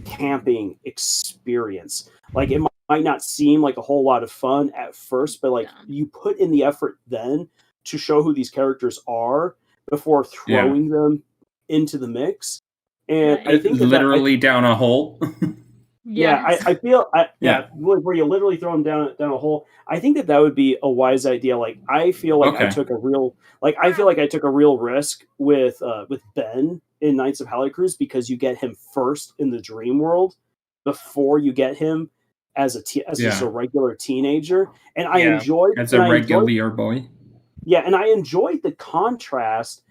camping experience. Like it might not seem like a whole lot of fun at first, but like you put in the effort then to show who these characters are before throwing them into the mix. And I think literally down a hole. Yeah, I feel where you literally throw them down a hole. I think that would be a wise idea. Like I feel like I took a real risk with Ben in Knights of Halicruz, because you get him first in the dream world before you get him as just a regular teenager, and I enjoyed as a regular boy. Yeah, and I enjoyed the contrast.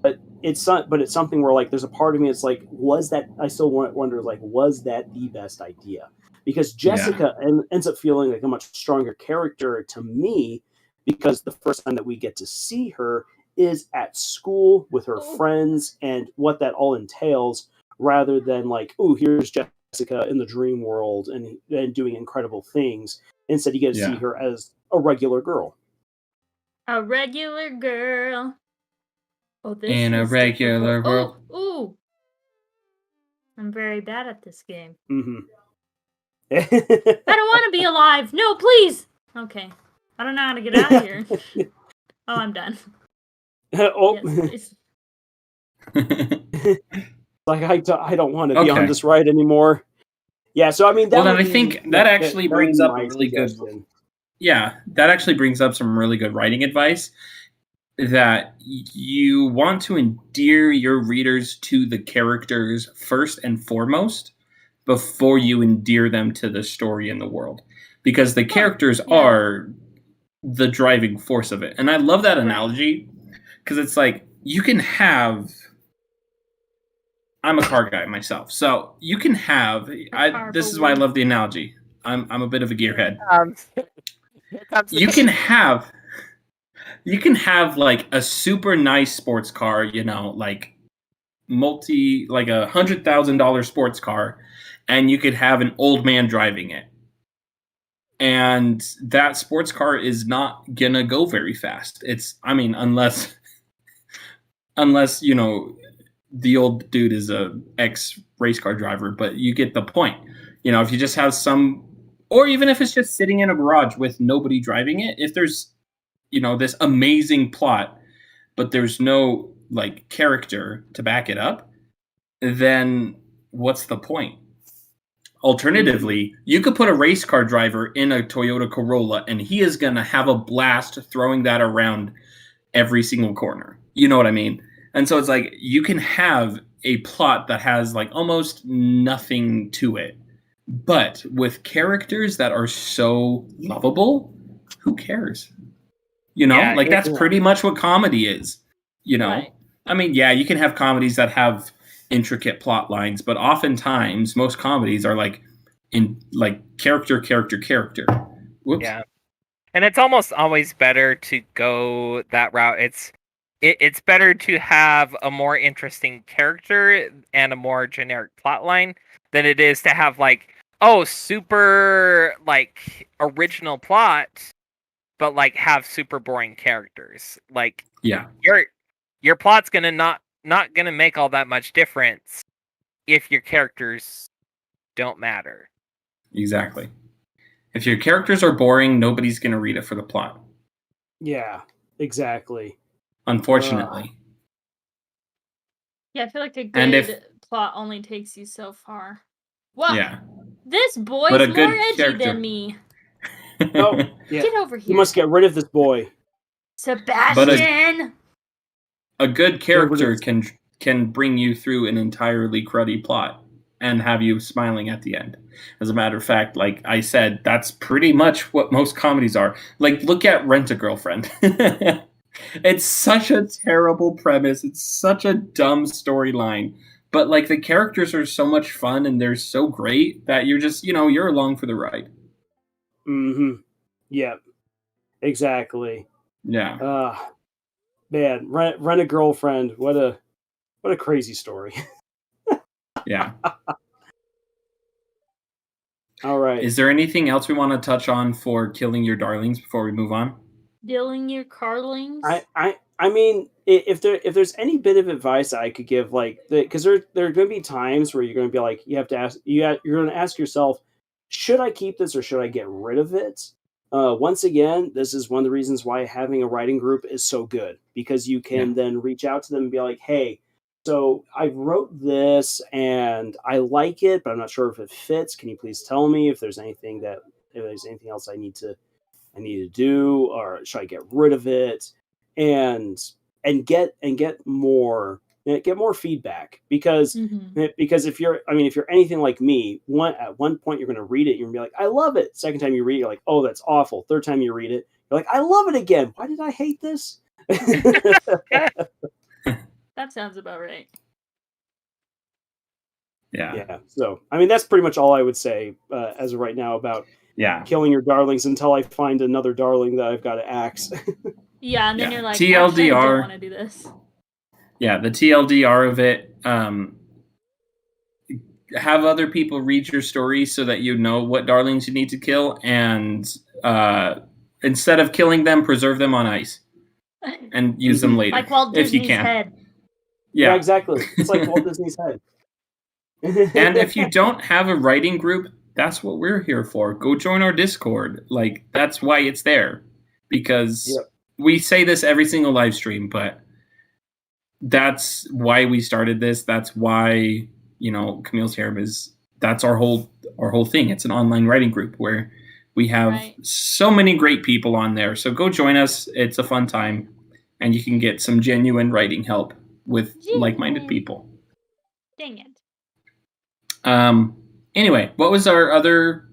But it's something where like there's a part of me that's like, was that the best idea? Because Jessica ends up feeling like a much stronger character to me, because the first time that we get to see her is at school with her friends and what that all entails, rather than like, oh, here's Jessica in the dream world and doing incredible things. Instead, you get to see her as a regular girl. A regular girl. Oh, this in a regular world. Ooh. I'm very bad at this game. Mm-hmm. I don't want to be alive. No, please. Okay. I don't know how to get out of here. Oh, I'm done. Yes, like I don't want to be on this ride anymore. Yeah, so I mean, I think that actually brings up a really good. Yeah, that actually brings up some really good writing advice. that you want to endear your readers to the characters first and foremost before you endear them to the story and the world, because the characters are the driving force of it. And I love that analogy because it's like you can have. I'm a car guy myself, so you can have. This is why I love the analogy. I'm a bit of a gearhead. You can have like a super nice sports car, like like $100,000 sports car, and you could have an old man driving it. And that sports car is not gonna go very fast. Unless the old dude is a ex race car driver, but you get the point. If you just have or even if it's just sitting in a garage with nobody driving it, if there's this amazing plot, but there's no like character to back it up, then what's the point? Alternatively, you could put a race car driver in a Toyota Corolla and he is going to have a blast throwing that around every single corner. You know what I mean? And so it's like you can have a plot that has like almost nothing to it, but with characters that are so lovable, who cares? That's pretty much what comedy is. Right. I mean, yeah, you can have comedies that have intricate plot lines, but oftentimes most comedies are like in like character. Whoops. Yeah. And it's almost always better to go that route. It's better to have a more interesting character and a more generic plot line than it is to have like, super like original plot, but like have super boring characters. Like, yeah, your plot's not gonna make all that much difference if your characters don't matter. Exactly. If your characters are boring, nobody's gonna read it for the plot. Yeah, exactly. Unfortunately. Yeah, I feel like a good plot only takes you so far. Well, yeah. This boy's more edgy than me. Oh, yeah. Get over here. You must get rid of this boy. Sebastian! But a good character can bring you through an entirely cruddy plot and have you smiling at the end. As a matter of fact, like I said, that's pretty much what most comedies are. Like, look at Rent-A-Girlfriend. It's such a terrible premise. It's such a dumb storyline. But, like, the characters are so much fun and they're so great that you're just, you're along for the ride. Mm-hmm. Yeah. Exactly. Yeah. Man, Rent-A-Girlfriend. What a crazy story. Yeah. All right. Is there anything else we want to touch on for killing your darlings before we move on? Killing your carlings? I mean, if there's any bit of advice I could give, like, because there are going to be times where you're going to be like, you're going to ask yourself, should I keep this or should I get rid of it? Once again, this is one of the reasons why having a writing group is so good, because you can then reach out to them and be like, hey, so I wrote this and I like it, but I'm not sure if it fits. Can you please tell me if there's anything else I need to do, or should I get rid of it? And get more feedback, because if you're anything like me, at one point you're going to read it, you're going to be like, I love it. Second time you read it, you're like, oh, that's awful. Third time you read it, you're like, I love it again. Why did I hate this? That sounds about right. Yeah. So, I mean, that's pretty much all I would say as of right now about killing your darlings, until I find another darling that I've got to axe. Yeah, and then you're like, TLDR. I don't want to do this. Yeah, the TLDR of it. Have other people read your story so that you know what darlings you need to kill, and instead of killing them, preserve them on ice and use them later, like Walt Disney's if you can. head. Yeah, exactly. It's like Walt Disney's head. And if you don't have a writing group, that's what we're here for. Go join our Discord. Like, that's why it's there, because we say this every single live stream, but that's why we started this. That's why, Camille's Harem that's our whole thing. It's an online writing group where we have so many great people on there. So go join us. It's a fun time. and you can get some genuine writing help with like-minded Genuine. people. Dang it. Anyway, what was our other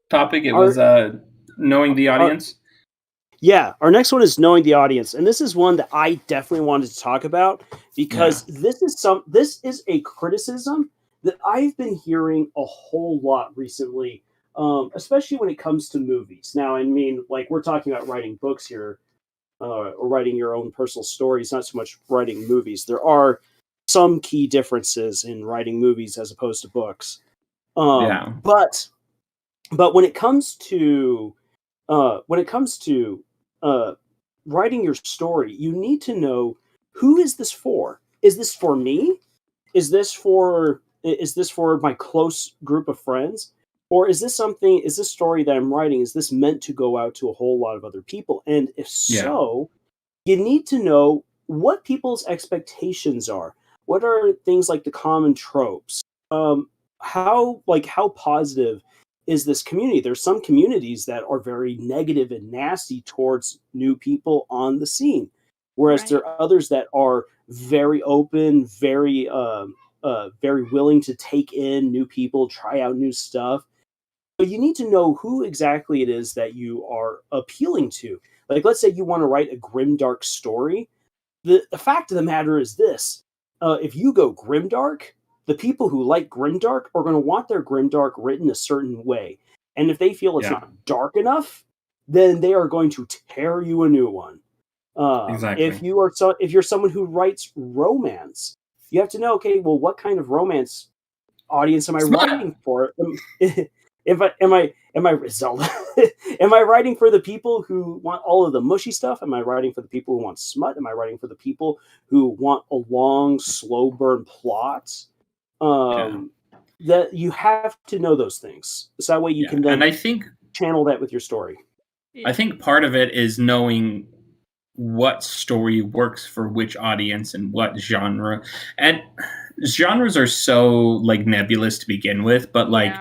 topic? It was knowing the audience. Yeah, our next one is knowing the audience, and this is one that I definitely wanted to talk about because this is a criticism that I've been hearing a whole lot recently, especially when it comes to movies. Now, I mean, like we're talking about writing books here, or writing your own personal stories, not so much writing movies. There are some key differences in writing movies as opposed to books. But when it comes to writing your story, you need to know, who is this for? Is this for me? Is this for my close group of friends? Or is this story that I'm writing, is this meant to go out to a whole lot of other people? And if so, you need to know what people's expectations are. What are things like the common tropes? How positive is this community? There's some communities that are very negative and nasty towards new people on the scene, whereas there are others that are very open, very willing to take in new people, try out new stuff. But you need to know who exactly it is that you are appealing to. Like, let's say you want to write a grimdark story. The fact of the matter is this: if you go grimdark, the people who like grimdark are going to want their grimdark written a certain way, and if they feel it's not dark enough, then they are going to tear you a new one. Exactly. If you're someone who writes romance, you have to know, okay, well, what kind of romance audience am I writing for? Am I Zelda? Am I writing for the people who want all of the mushy stuff? Am I writing for the people who want smut? Am I writing for the people who want a long, slow burn plot? That you have to know those things, so that way you can then, and I think, channel that with your story. I think part of it is knowing what story works for which audience and what genre. And genres are so like nebulous to begin with, but like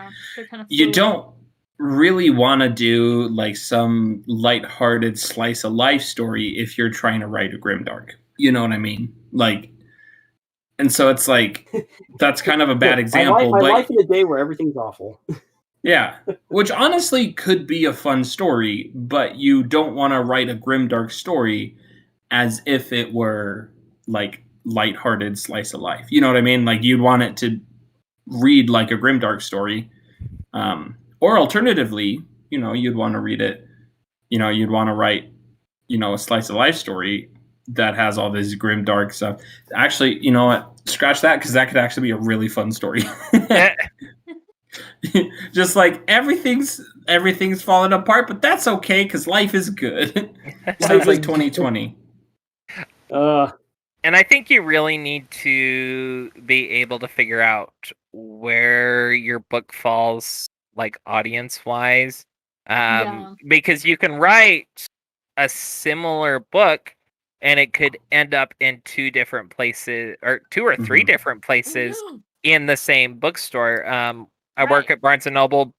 you don't really want to do like some lighthearted slice of life story if you're trying to write a grimdark. You know what I mean? Like, and so it's like that's kind of a bad example. My life in a day where everything's awful. Yeah, which honestly could be a fun story, but you don't want to write a grimdark story as if it were like lighthearted slice of life. You know what I mean? Like you'd want it to read like a grimdark story, or alternatively, you'd want to read it. You'd want to write, a slice of life story that has all this grimdark stuff. Actually, you know what? Scratch that, because that could actually be a really fun story. Just like everything's falling apart, but that's okay because life is good. Sounds like 2020. And I think you really need to be able to figure out where your book falls, like audience-wise, because you can write a similar book and it could end up in two different places, or two or three different places in the same bookstore. I work at Barnes & Noble.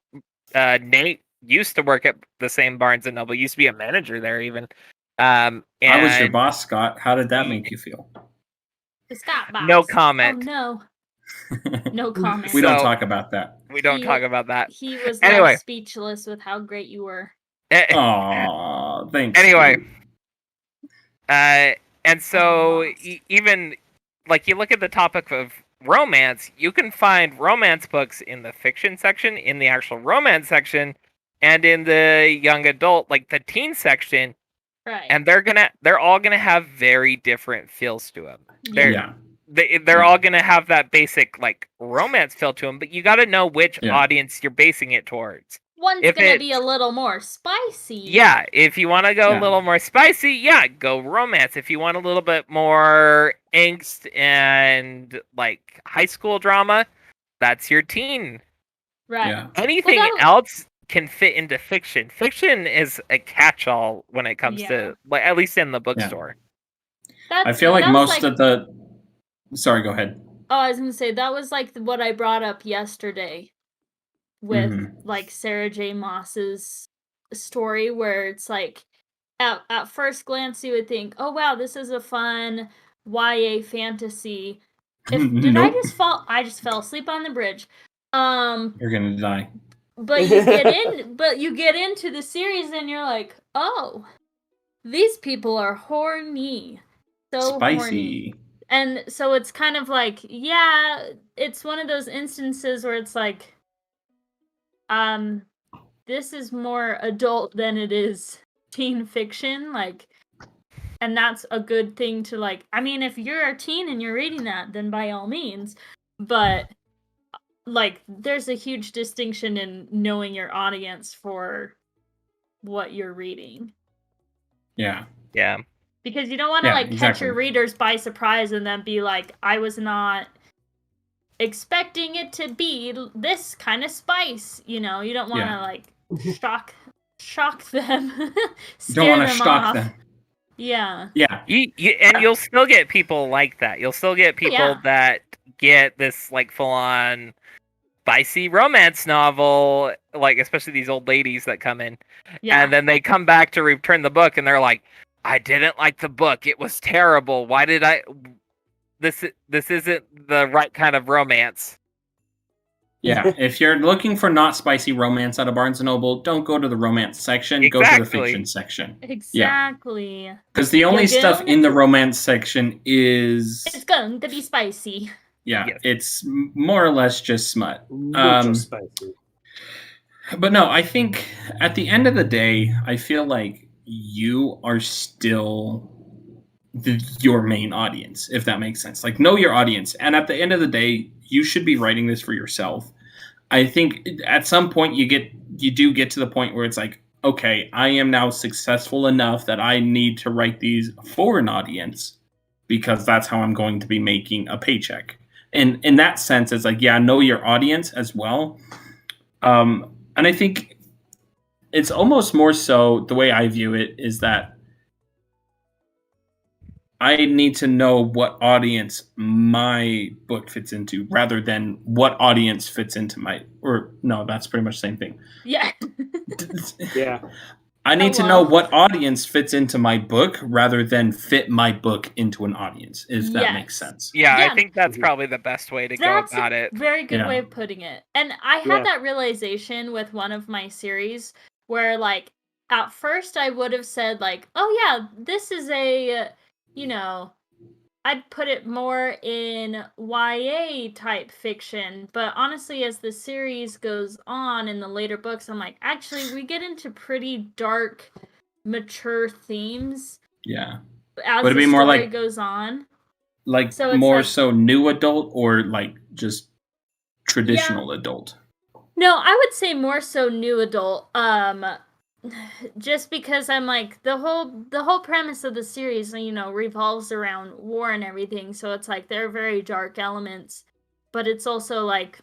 Nate used to work at the same Barnes & Noble. Used to be a manager there even. I was your boss, Scott. How did that make you feel? The Scott boss. No comment. Oh, no. No comment. We don't talk about that. We don't talk about that. He was left speechless with how great you were. Aw, thanks. Anyway. And so even like you look at the topic of romance, you can find romance books in the fiction section, in the actual romance section, and in the young adult, like the teen section. Right. And they're all gonna have very different feels to them. They're all gonna have that basic like romance feel to them, but you got to know which audience you're basing it towards. One's gonna be a little more spicy. Yeah, if you want to go a little more spicy, go romance. If you want a little bit more angst and like high school drama, that's your teen. Right. Yeah. Anything else can fit into fiction. Fiction is a catch-all when it comes to, like, at least in the bookstore. I feel like most of the... Sorry, go ahead. Oh, I was gonna say, that was like what I brought up yesterday with like Sarah J. Maas's story, where it's like at first glance you would think, oh wow, this is a fun YA fantasy. Did I just fall? I just fell asleep on the bridge. You're gonna die. But you get into the series and you're like, oh, these people are horny. So Spicy. Horny. And so it's kind of like, yeah, it's one of those instances where it's like, this is more adult than it is teen fiction, like, and that's a good thing to like. I mean, if you're a teen and you're reading that, then by all means, but like, there's a huge distinction in knowing your audience for what you're reading. Yeah. Yeah. Because you don't want to catch your readers by surprise and then be like, I was not expecting it to be this kind of spice. You know, you don't want to shock them. You don't want to shock them. Yeah. Yeah. You'll still get people like that. You'll still get people that get this like full on spicy romance novel, like especially these old ladies that come in, and then they come back to return the book and they're like, I didn't like the book. It was terrible. Why did I? This isn't the right kind of romance. Yeah, if you're looking for not spicy romance at a Barnes & Noble, don't go to the romance section. Exactly. Go to the fiction section. Exactly. Because the only stuff in the romance section is... It's going to be spicy. Yeah, it's more or less just smut. Just spicy. But no, I think at the end of the day, I feel like you are still your main audience, if that makes sense. Like, know your audience. And at the end of the day, you should be writing this for yourself. I think at some point you do get to the point where it's like, okay, I am now successful enough that I need to write these for an audience because that's how I'm going to be making a paycheck. And in that sense, it's like, yeah, know your audience as well. And I think it's almost more so the way I view it is that I need to know what audience my book fits into rather than what audience fits into that's pretty much the same thing. Yeah. Yeah. I need to know what audience fits into my book rather than fit my book into an audience, if that makes sense. Yeah, I think that's probably the best way to go about it. Very good way of putting it. And I had that realization with one of my series where, like, at first I would have said, like, oh yeah, this is a, I'd put it more in YA type fiction, but honestly, as the series goes on in the later books, I'm like, actually, we get into pretty dark, mature themes. Yeah. As the story more like, goes on. Like, so more so new adult or like just traditional adult? No, I would say more so new adult. Just because I'm like, the whole premise of the series, revolves around war and everything, so it's like there are very dark elements, but it's also like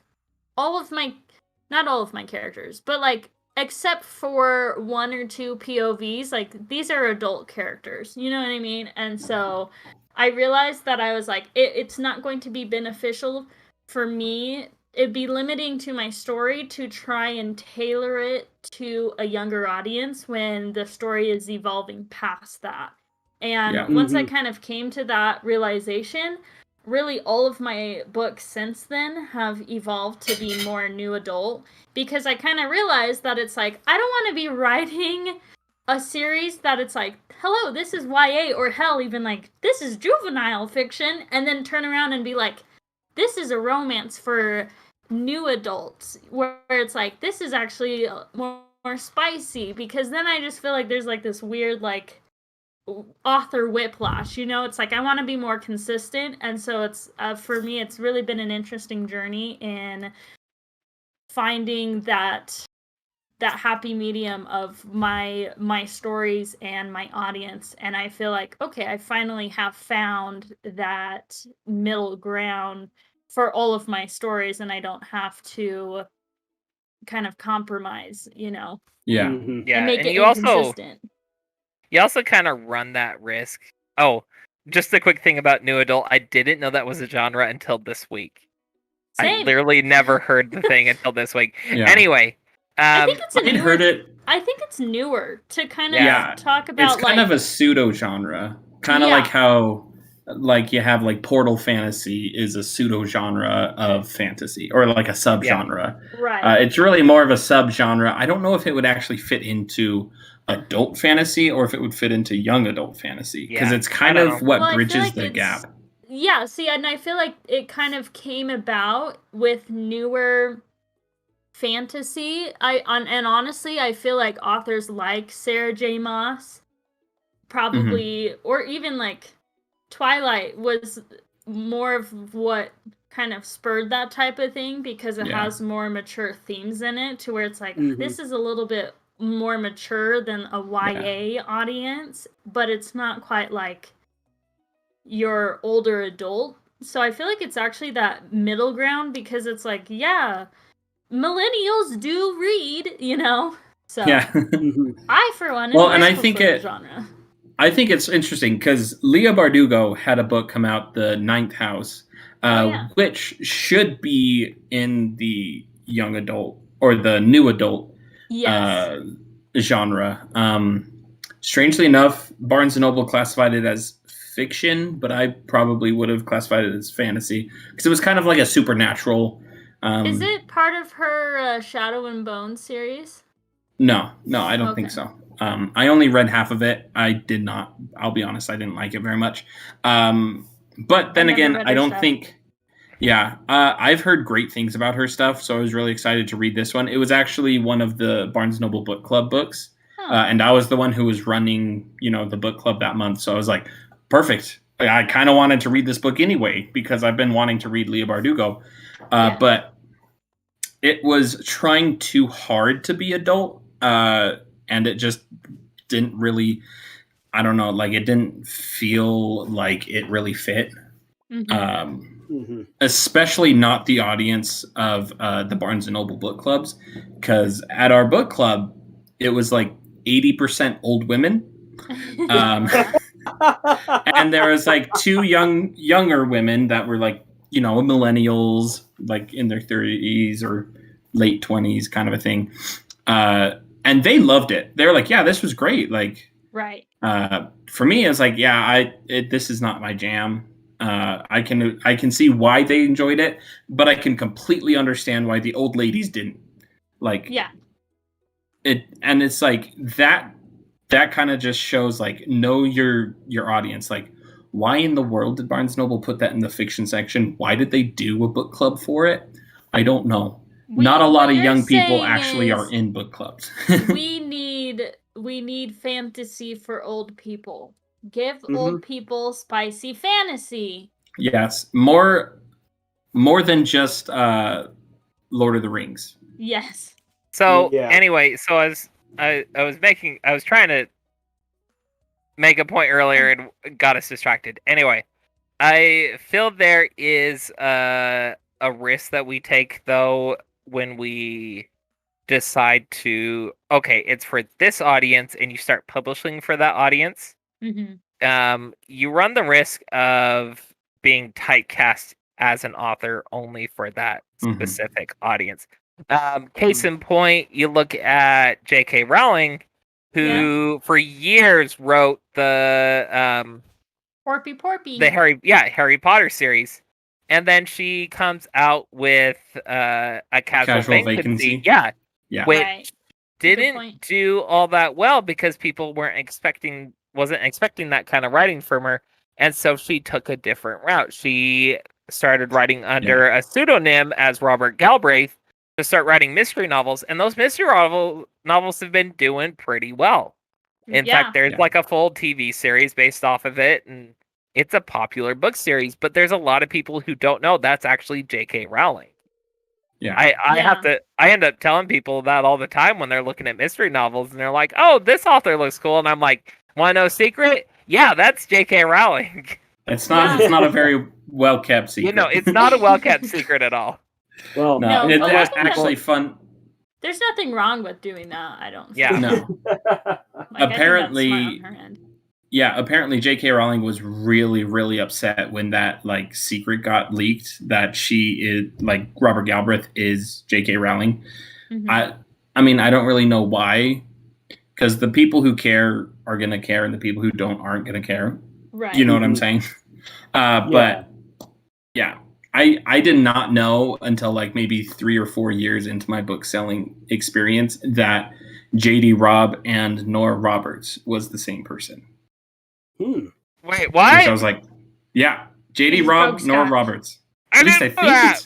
not all of my characters, but like except for one or two POVs, like these are adult characters, you know what I mean? And so I realized that I was like, it's not going to be beneficial for me. It'd be limiting to my story to try and tailor it to a younger audience when the story is evolving past that. And once I kind of came to that realization, really all of my books since then have evolved to be more new adult, because I kind of realized that it's like, I don't want to be writing a series that it's like, hello, this is YA, or hell, even like, this is juvenile fiction, and then turn around and be like, this is a romance for new adults, where it's like, this is actually more spicy, because then I just feel like there's like this weird like author whiplash, it's like I want to be more consistent. And so it's for me, it's really been an interesting journey in finding that happy medium of my stories and my audience. And I feel like, okay, I finally have found that middle ground for all of my stories, and I don't have to kind of compromise, Yeah. And make it inconsistent. You also kind of run that risk. Oh, just a quick thing about new adult. I didn't know that was a genre until this week. Same. I literally never heard the thing until this week. Yeah. Anyway, I think it's I heard it I think it's newer to kind of Yeah. talk about It's kind like of a pseudo genre, kind of Yeah. like how like you have like portal fantasy is a pseudo genre of fantasy or like a subgenre. right. It's really more of a subgenre. I don't know if it would actually fit into adult fantasy or if it would fit into young adult fantasy because Yeah, it's I kind don't of know. what Well, I feel bridges like the it's- gap. Yeah, see, and I feel like it kind of came about with newer fantasy. And honestly, I feel like authors like Sarah J. Maas probably or even like Twilight was more of what kind of spurred that type of thing because it Yeah. has more mature themes in it to where it's like Mhm. this is a little bit more mature than a YA audience, but it's not quite like your older adult. So I feel like it's actually that middle ground because it's like, yeah, millennials do read, you know? So Yeah. Mhm. I for one Well, and embrace I think the it- genre. I think it's interesting because Leah Bardugo had a book come out, The Ninth House, Yeah. which should be in the young adult or the new adult Yes. genre. Strangely enough, Barnes & Noble classified it as fiction, but I probably would have classified it as fantasy because it was kind of like a supernatural. Is it part of her Shadow and Bone series? No, I don't think Okay. so. I only read half of it. I did not. I'll be honest. I didn't like it very much. But then I've never again, read I her don't stuff. think. Yeah, I've heard great things about her stuff, so I was really excited to read this one. It was actually one of the Barnes Noble Book Club books, Huh. and I was the one who was running, the book club that month. So I was like, perfect. I kind of wanted to read this book anyway because I've been wanting to read Leah Bardugo, Yeah. but it was trying too hard to be adult, and it just didn't really. I don't know, like it didn't feel like it really fit. Mhm. Mhm. Especially not the audience of the Barnes and Noble book clubs, because at our book club, it was like 80% old women, and there was like two younger women that were like millennials, like in their 30s or late 20s, kind of a thing, and they loved it. They were like, "Yeah, this was great." Like, Right. for me, it's like, yeah, this is not my jam. I can see why they enjoyed it, but I can completely understand why the old ladies didn't. Like, Yeah. it, and it's like that kind of just shows like know your audience. Like, why in the world did Barnes Noble put that in the fiction section? Why did they do a book club for it? I don't know. Not a lot of young people actually are in book clubs. we need fantasy for old people. Give old people spicy fantasy. Yes, more than just Lord of the Rings. Yes. So Yeah. anyway, so I was trying to make a point earlier and got us distracted. Anyway, I feel there is a risk that we take though when we decide to it's for this audience and you start publishing for that audience. You run the risk of being typecast as an author only for that specific audience. Case in point, you look at J.K. Rowling, who for years wrote the Porpy. the Harry Potter series, and then she comes out with a casual vacancy. Yeah, which Right. didn't do all that well because people wasn't expecting that kind of writing from her, and so she took a different route. She started writing under a pseudonym as Robert Galbraith to start writing mystery novels, and those mystery novels have been doing pretty well. In fact, there's like a full TV series based off of it, and it's a popular book series, but there's a lot of people who don't know that's actually J.K. Rowling. Yeah. I end up telling people that all the time when they're looking at mystery novels and they're like, "Oh, this author looks cool." And I'm like, "Want to know a secret? Yeah, that's J.K. Rowling." It's not a very well kept secret. It's not a well kept secret at all. Well, no, it's actually fun. There's nothing wrong with doing that, I don't think. Yeah. No. Apparently, apparently, I think that's smart on her end. Yeah, apparently J.K. Rowling was really, really upset when that like secret got leaked that she is like Robert Galbraith is J.K. Rowling. I mean, I don't really know why because the people who care are going to care and the people who don't aren't going to care. Right. You know what I'm saying? But yeah, I did not know until like maybe 3 or 4 years into my book selling experience that J.D. Robb and Nora Roberts was the same person. Hmm. Wait, what? Which I was like, yeah, J.D. He's Robb, broke Nora Scott. Roberts. I At least I didn't know think that.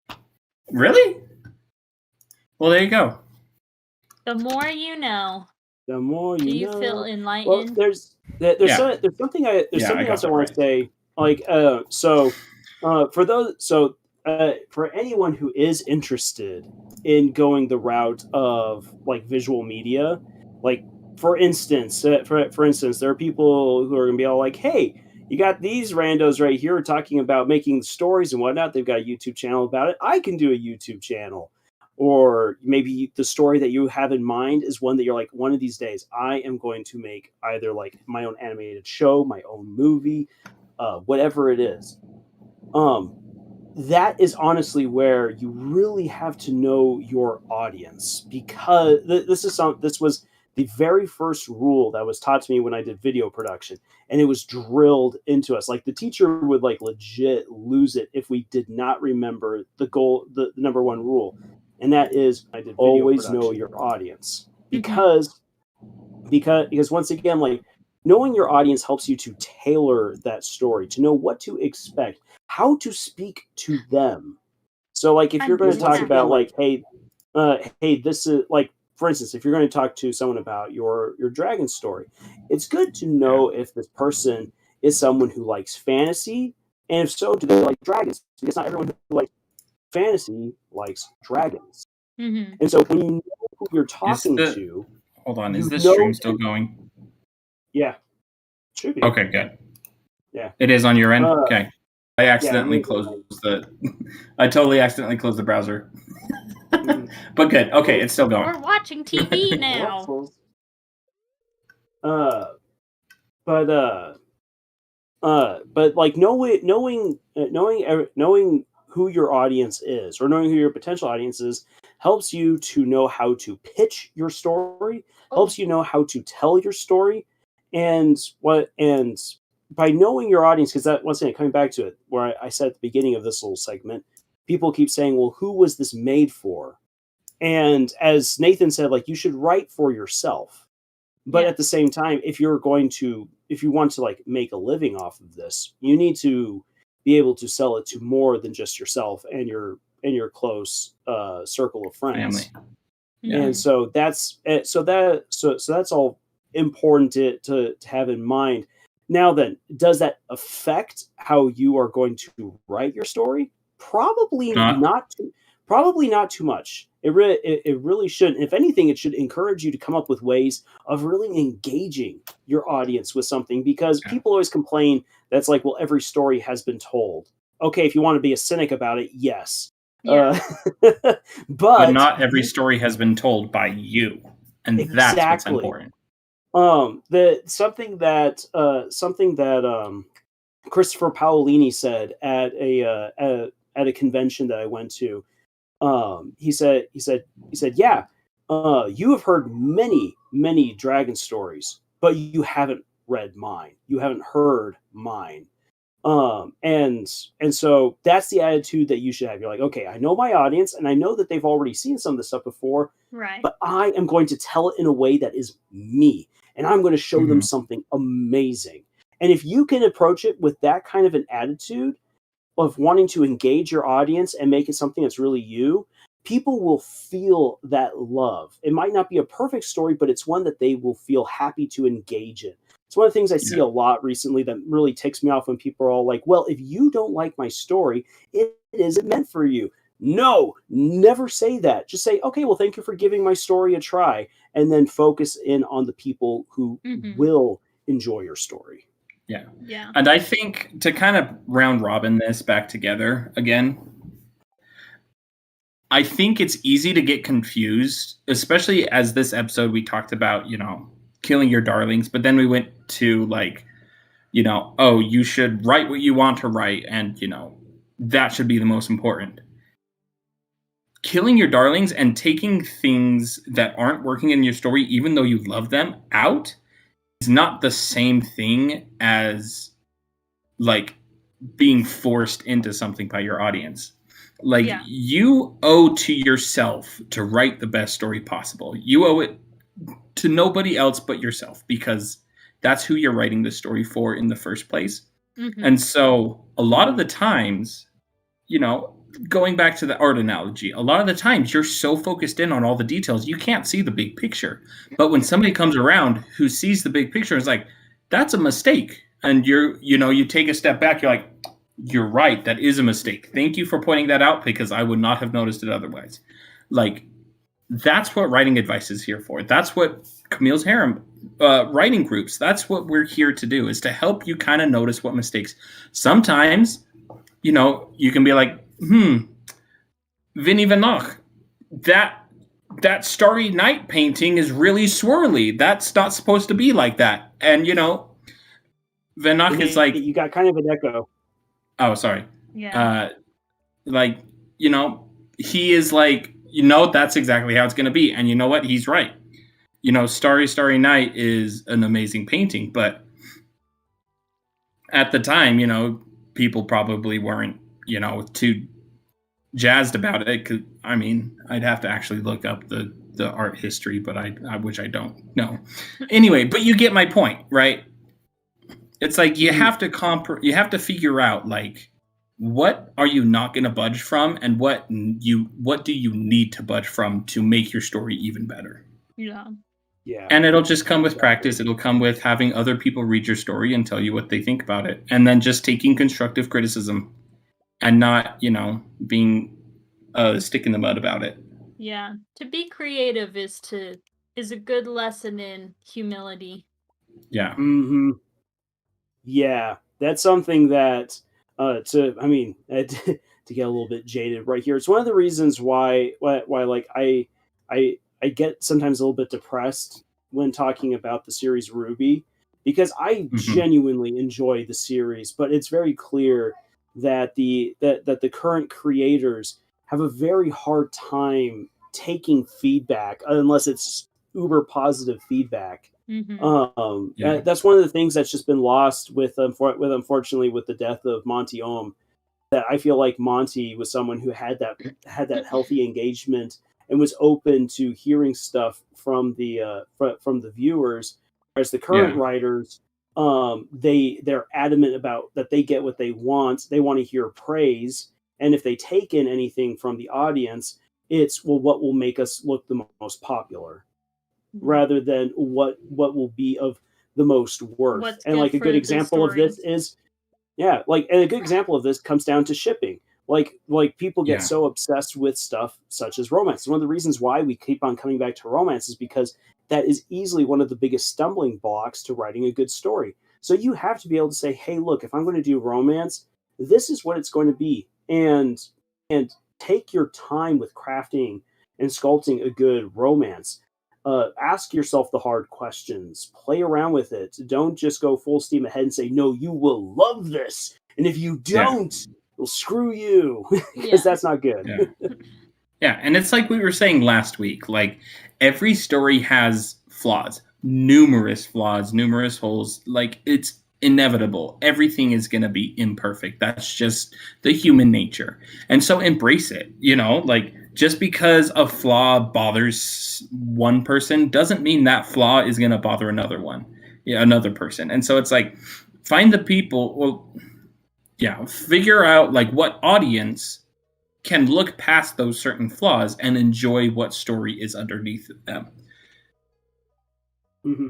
it's really. Well, there you go. The more you know. The more Do you you know. feel enlightened? Well, there's Yeah. something Yeah, I got else I that want right. to say. Like, for anyone who is interested in going the route of like visual media, like for instance, there are people who are going to be all like, "Hey, you got these randos right here talking about making stories and whatnot. They've got a YouTube channel about it. I can do a YouTube channel." Or maybe the story that you have in mind is one that you're like, one of these days I am going to make either like my own animated show, my own movie, whatever it is. That is honestly where you really have to know your audience, because this was the very first rule that was taught to me when I did video production, and it was drilled into us. Like the teacher would like legit lose it if we did not remember the number one rule, and that is always know your audience, because once again, like knowing your audience helps you to tailor that story, to know what to expect, how to speak to them. So like if you're going to talk about like, hey, this is like, for instance, if you're going to talk to someone about your dragon story, it's good to know if this person is someone who likes fantasy, and if so, do they like dragons? Because not everyone who likes fantasy likes dragons. Mm-hmm. And so when you know who you're talking to, hold on, is you this know stream still going? Yeah, should be. Okay, good. Yeah, it is on your end. Okay, I accidentally yeah, closed the. I totally accidentally closed the browser. But good. Okay, it's still going. We're watching TV now. But like knowing who your audience is, or knowing who your potential audience is, helps you to know how to pitch your story, helps you know how to tell your story, and by knowing your audience, because that, once again, coming back to it, where I said at the beginning of this little segment, people keep saying, well, who was this made for? And as Nathan said, like, you should write for yourself. But at the same time, if you want to like make a living off of this, you need to be able to sell it to more than just yourself and your close circle of friends. Family. And so that's all important to have in mind. Now then, does that affect how you are going to write your story? Probably not too much. It really shouldn't. If anything, it should encourage you to come up with ways of really engaging your audience with something, because people always complain that's like, well, every story has been told. Okay, if you want to be a cynic about it, yes. Yeah. But not every story has been told by you, and that's what's important. Something that Christopher Paolini said at a convention that I went to. He said, yeah, you have heard many dragon stories, but you haven't read mine. You haven't heard mine. And so that's the attitude that you should have. You're like, okay, I know my audience, and I know that they've already seen some of this stuff before, right? But I am going to tell it in a way that is me, and I'm going to show them something amazing. And if you can approach it with that kind of an attitude of wanting to engage your audience and make it something that's really you, people will feel that love. It might not be a perfect story, but it's one that they will feel happy to engage in. It's one of the things I see a lot recently that really ticks me off, when people are all like, well, if you don't like my story, it isn't meant for you. No, never say that. Just say, okay, well, thank you for giving my story a try, and then focus in on the people who will enjoy your story. Yeah. And I think, to kind of round robin this back together again, I think it's easy to get confused, especially as this episode we talked about, killing your darlings, but then we went to like, oh, you should write what you want to write, and that should be the most important. killing your darlings and taking things that aren't working in your story, even though you love them, out is not the same thing as like being forced into something by your audience. Like you owe to yourself to write the best story possible. You owe it to nobody else but yourself, because that's who you're writing the story for in the first place. Mm-hmm. And so a lot of the times, you know, going back to the art analogy, a lot of the times you're so focused in on all the details, you can't see the big picture. But when somebody comes around who sees the big picture, it's like, that's a mistake. And you take a step back, you're like, you're right, that is a mistake. Thank you for pointing that out, because I would not have noticed it otherwise. Like, that's what writing advice is here for. That's what Camille's Harem writing groups, that's what we're here to do, is to help you kind of notice what mistakes. Sometimes, you can be like, Vinny Vanoch, that Starry Night painting is really swirly. That's not supposed to be like that. And, Vanoch is like... You got kind of an echo. Oh, sorry. Yeah. He is like, that's exactly how it's going to be. And you know what? He's right. Starry Night is an amazing painting. But at the time, people probably weren't, too jazzed about it. 'Cause, I mean, I'd have to actually look up the art history, but which I don't know. Anyway, but you get my point, right? It's like you have to figure out, like, what are you not going to budge from, and what do you need to budge from to make your story even better? Yeah. Yeah. And it'll just come with practice. It'll come with having other people read your story and tell you what they think about it, and then just taking constructive criticism and not, being a stick in the mud about it. Yeah. To be creative is a good lesson in humility. Yeah. Mm-hmm. Yeah, that's something that to get a little bit jaded right here. It's one of the reasons why like I get sometimes a little bit depressed when talking about the series RWBY, because I genuinely enjoy the series, but it's very clear that the current creators have a very hard time taking feedback unless it's uber positive feedback. Mm-hmm. That's one of the things that's just been lost with unfortunately with the death of Monty Ohm. That I feel like Monty was someone who had that healthy engagement and was open to hearing stuff from the viewers, whereas the current writers, they're adamant about that they get what they want. They want to hear praise, and if they take in anything from the audience, it's what will make us look the most popular, rather than what will be of the most worth. And like a good example of this is, and a good example of this comes down to shipping. Like people get so obsessed with stuff such as romance. One of the reasons why we keep on coming back to romance is because that is easily one of the biggest stumbling blocks to writing a good story. So you have to be able to say, hey, look, if I'm going to do romance, this is what it's going to be. And take your time with crafting and sculpting a good romance. Ask yourself the hard questions. Play around with it. Don't just go full steam ahead and say, no, you will love this. And if you don't, well, screw you. Because that's not good. Yeah, and it's like we were saying last week. Like, every story has flaws. Numerous flaws, numerous holes. Like, it's inevitable. Everything is going to be imperfect. That's just the human nature. And so embrace it. Like, just because a flaw bothers one person doesn't mean that flaw is going to bother another person. And so it's like, find the people, figure out like what audience can look past those certain flaws and enjoy what story is underneath them. Mm-hmm.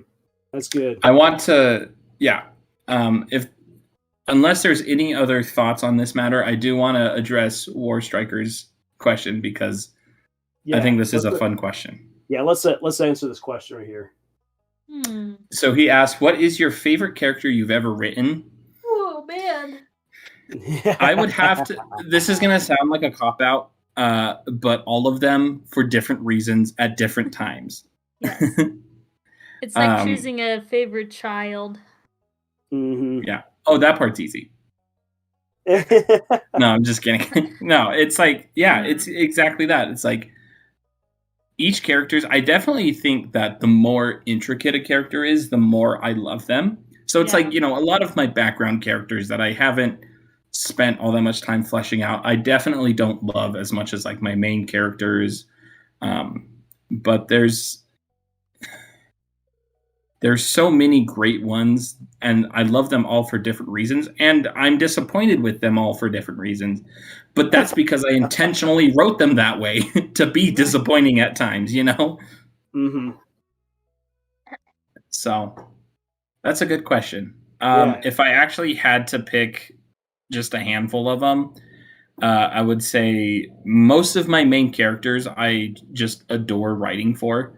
That's good. I want to, unless there's any other thoughts on this matter, I do want to address War Striker's question, because I think this is a fun question. Yeah, let's answer this question right here. So he asked, what is your favorite character you've ever written? Oh, man. I would have to, this is going to sound like a cop-out, but all of them for different reasons at different times. Yes. It's like choosing a favorite child. Mm-hmm. Yeah. Oh, that part's easy. No, I'm just kidding. No, it's like, yeah, Mhm. it's exactly that. It's like each character's. I definitely think that the more intricate a character is, the more I love them. So it's Yeah. like, a lot of my background characters that I haven't spent all that much time fleshing out, I definitely don't love as much as like my main characters. But there's so many great ones, and I love them all for different reasons, and I'm disappointed with them all for different reasons. But that's because I intentionally wrote them that way to be disappointing at times, Mm-hmm. So that's a good question. Yeah. If I actually had to pick just a handful of them, I would say most of my main characters I just adore writing for.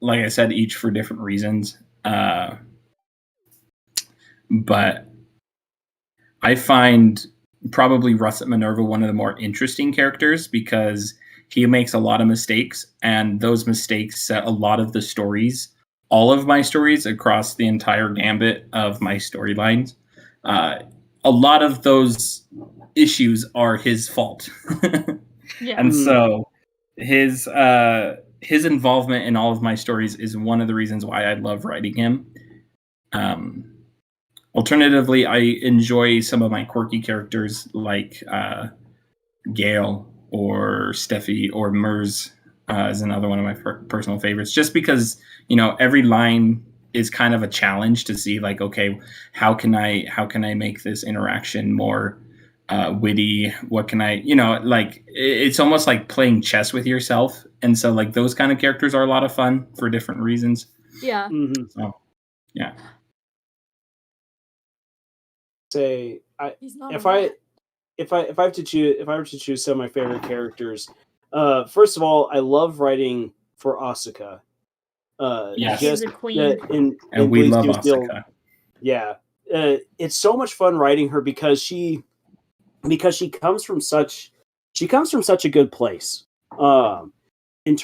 Like I said, each for different reasons. But I find probably Russet Minerva one of the more interesting characters because he makes a lot of mistakes, and those mistakes set a lot of the stories, all of my stories across the entire gambit of my storylines. A lot of those issues are his fault. Yeah. And so his involvement in all of my stories is one of the reasons why I love writing him. Alternatively, I enjoy some of my quirky characters like Gale or Steffi or Mers is another one of my personal favorites. Just because every line is kind of a challenge to see, like, okay, how can I make this interaction more witty? What can I, like it's almost like playing chess with yourself, and so like those kind of characters are a lot of fun for different reasons. Yeah. Mm-hmm. So, yeah. Say He's not if a I rat. if I were to choose some of my favorite characters, first of all, I love writing for Asuka. Yes. She's Just a queen. And we Bleed love Steel Steel. Asuka. Yeah, it's so much fun writing her because she comes from such a good place. In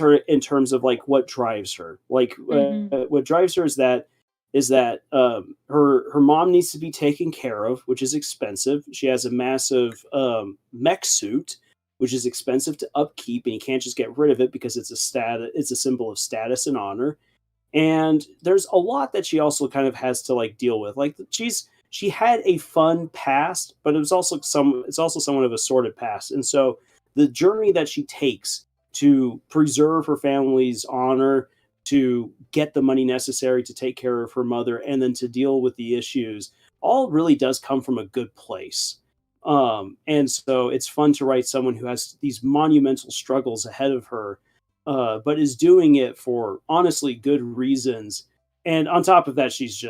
terms of like what drives her, like what drives her is that her mom needs to be taken care of, which is expensive. She has a massive mech suit, which is expensive to upkeep, and you can't just get rid of it because it's a symbol of status and honor. And there's a lot that she also kind of has to like deal with. Like she had a fun past, but it's also somewhat of a sordid past. And so the journey that she takes to preserve her family's honor, to get the money necessary to take care of her mother, and then to deal with the issues, all really does come from a good place. And so it's fun to write someone who has these monumental struggles ahead of her, but is doing it for honestly good reasons. And on top of that, she's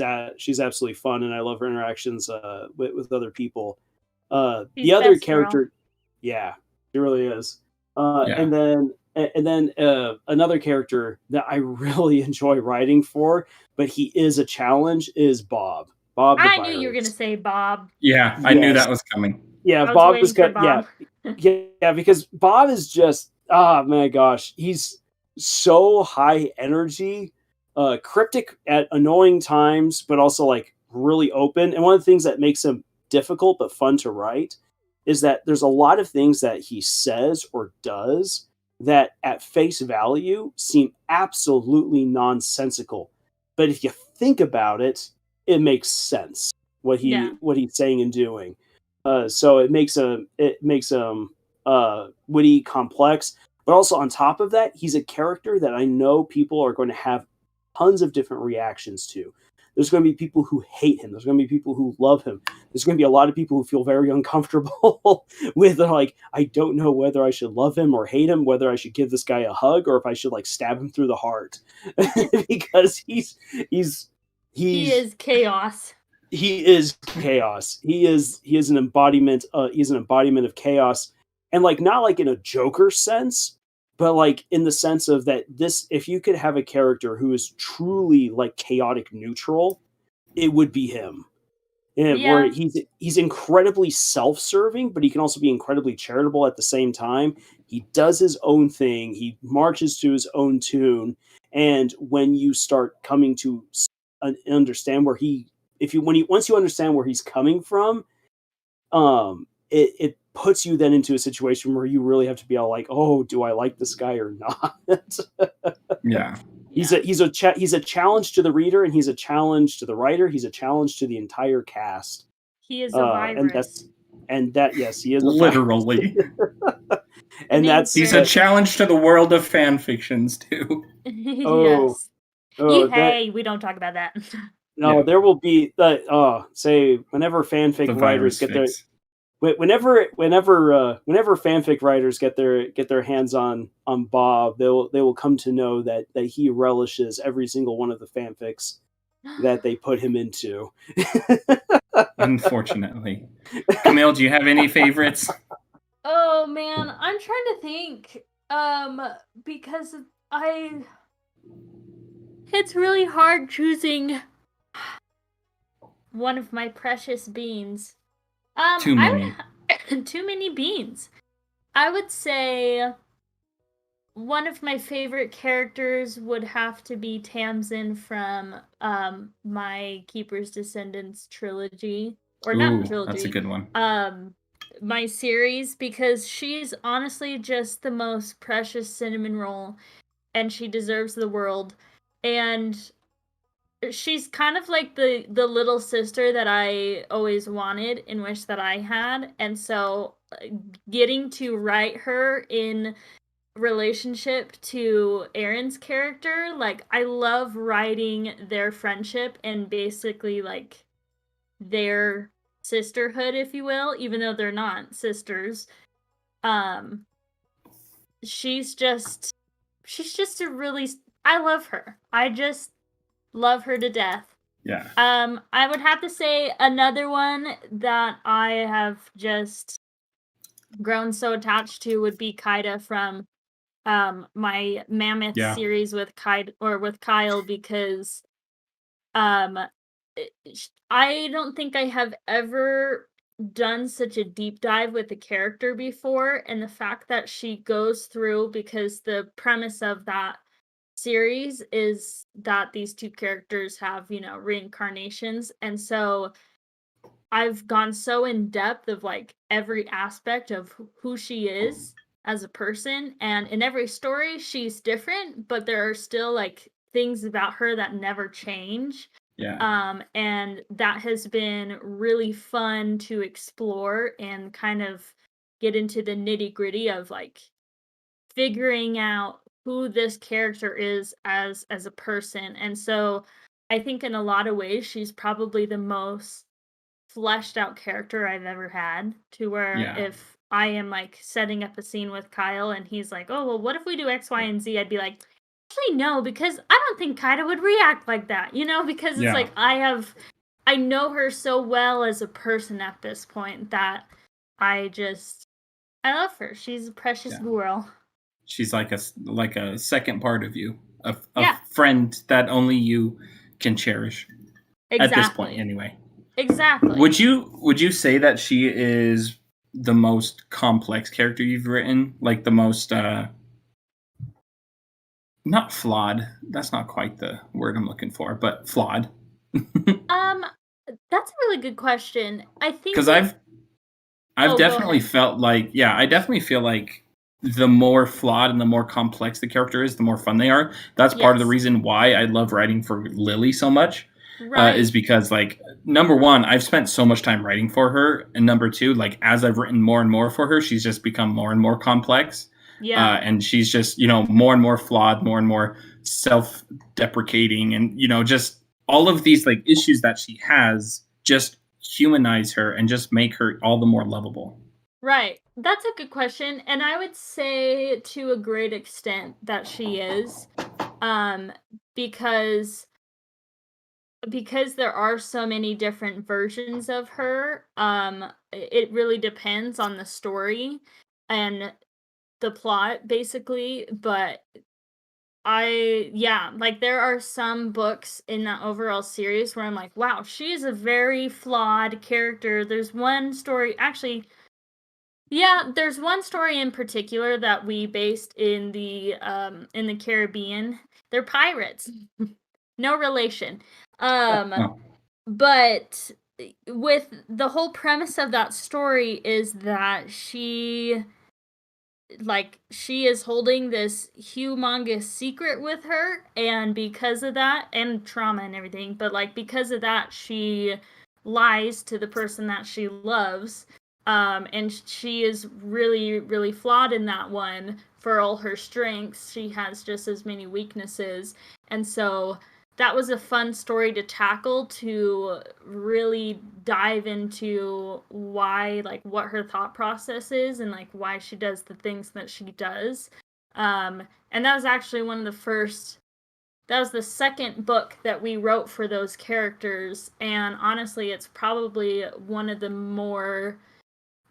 absolutely fun, and I love her interactions with other people. The other character, yeah, she really is. Yeah. And then another character that I really enjoy writing for, but he is a challenge, is Bob. Bob the I virus. knew you were gonna say Bob. Yeah, I knew that was coming. Yeah, Bob was good. Yeah, because Bob is just, my gosh, he's so high energy, cryptic at annoying times, but also like really open. And one of the things that makes him difficult but fun to write is that there's a lot of things that he says or does that at face value seem absolutely nonsensical. But if you think about it, it makes sense what he's saying and doing. So it makes him witty, complex, but also on top of that, he's a character that I know people are going to have tons of different reactions to. There's going to be people who hate him. There's going to be people who love him. There's going to be a lot of people who feel very uncomfortable with, like, I don't know whether I should love him or hate him, whether I should give this guy a hug or if I should like stab him through the heart, because he is chaos. He is chaos. He is an embodiment. He's an embodiment of chaos, and like not like in a Joker sense, but like in the sense of that if you could have a character who is truly like chaotic neutral, it would be him. Where he's incredibly self-serving, but he can also be incredibly charitable at the same time. He does his own thing. He marches to his own tune, and when you start coming to understand where he once you understand where he's coming from, it puts you then into a situation where you really have to be all like, oh, do I like this guy or not? Yeah. He's a challenge to the reader, and he's a challenge to the writer. He's a challenge to the entire cast. He is a virus. Yes, he is Literally. And he's a challenge to the world of fan fictions too. Yes. Hey, we don't talk about that. No, there will be say whenever fanfic writers get their whenever fanfic writers get their hands on Bob, they will come to know that he relishes every single one of the fanfics that they put him into. Unfortunately. Camille, do you have any favorites? Oh man, I'm trying to think. Because it's really hard choosing one of my precious beans. Too many. Too many beans. I would say one of my favorite characters would have to be Tamsin from my Keeper's Descendants trilogy. Or not trilogy. That's a good one. My series, because she's honestly just the most precious cinnamon roll, and she deserves the world. And she's kind of like the little sister that I always wanted and wish that I had. And so getting to write her in relationship to Aaron's character, like, I love writing their friendship and basically like their sisterhood, if you will, even though they're not sisters. She's just a really, I love her. I just love her to death. Yeah. I would have to say another one that I have just grown so attached to would be Kaida from my Mammoth series with Kyle, because I don't think I have ever done such a deep dive with a character before, and the fact that she goes through, because the premise of that series is that these two characters have, reincarnations, and so I've gone so in depth of like every aspect of who she is as a person, and in every story she's different, but there are still like things about her that never change. And that has been really fun to explore and kind of get into the nitty-gritty of like figuring out who this character is as a person. And so I think in a lot of ways she's probably the most fleshed out character I've ever had, to where if I am like setting up a scene with Kyle and he's like, oh, well, what if we do X, Y, and Z? I'd be like, actually, no, because I don't think Kaida would react like that, because it's like I know her so well as a person at this point that I love her. She's a precious girl. She's like a second part of you, a friend that only you can cherish. At this point, anyway. Exactly. Would you say that she is the most complex character you've written? Like the most not flawed. That's not quite the word I'm looking for, but flawed. That's a really good question. I think because I've definitely felt like I definitely feel like the more flawed and the more complex the character is, the more fun they are. That's part of the reason why I love writing for Lily so much. Is because, like, number one, I've spent so much time writing for her, and number two, like, as I've written more and more for her, she's just become more and more complex. And she's just, more and more flawed, more and more self-deprecating, and, just all of these, like, issues that she has just humanize her and just make her all the more lovable. Right. That's a good question. And I would say to a great extent that she is, because there are so many different versions of her. It really depends on the story and the plot, basically, but there are some books in that overall series where I'm like, wow, she is a very flawed character. There's one story, there's one story in particular that we based in the Caribbean. They're pirates. No relation. but with the whole premise of that story is that she is holding this humongous secret with her, and because of that, and trauma and everything, but like because of that, she lies to the person that she loves, and she is really, really flawed in that one. For all her strengths, she has just as many weaknesses, and so that was a fun story to tackle, to really dive into why, like, what her thought process is and like why she does the things that she does. And that was actually that was the second book that we wrote for those characters, and honestly it's probably one of the more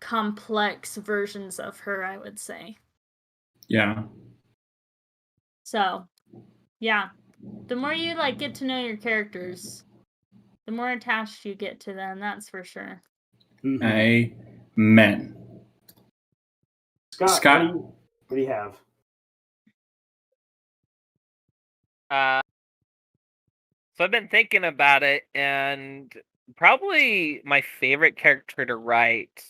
complex versions of her, I would say. Yeah. So yeah, the more you like get to know your characters, the more attached you get to them, that's for sure. Amen. Scott? What do you have? So I've been thinking about it, and probably my favorite character to write.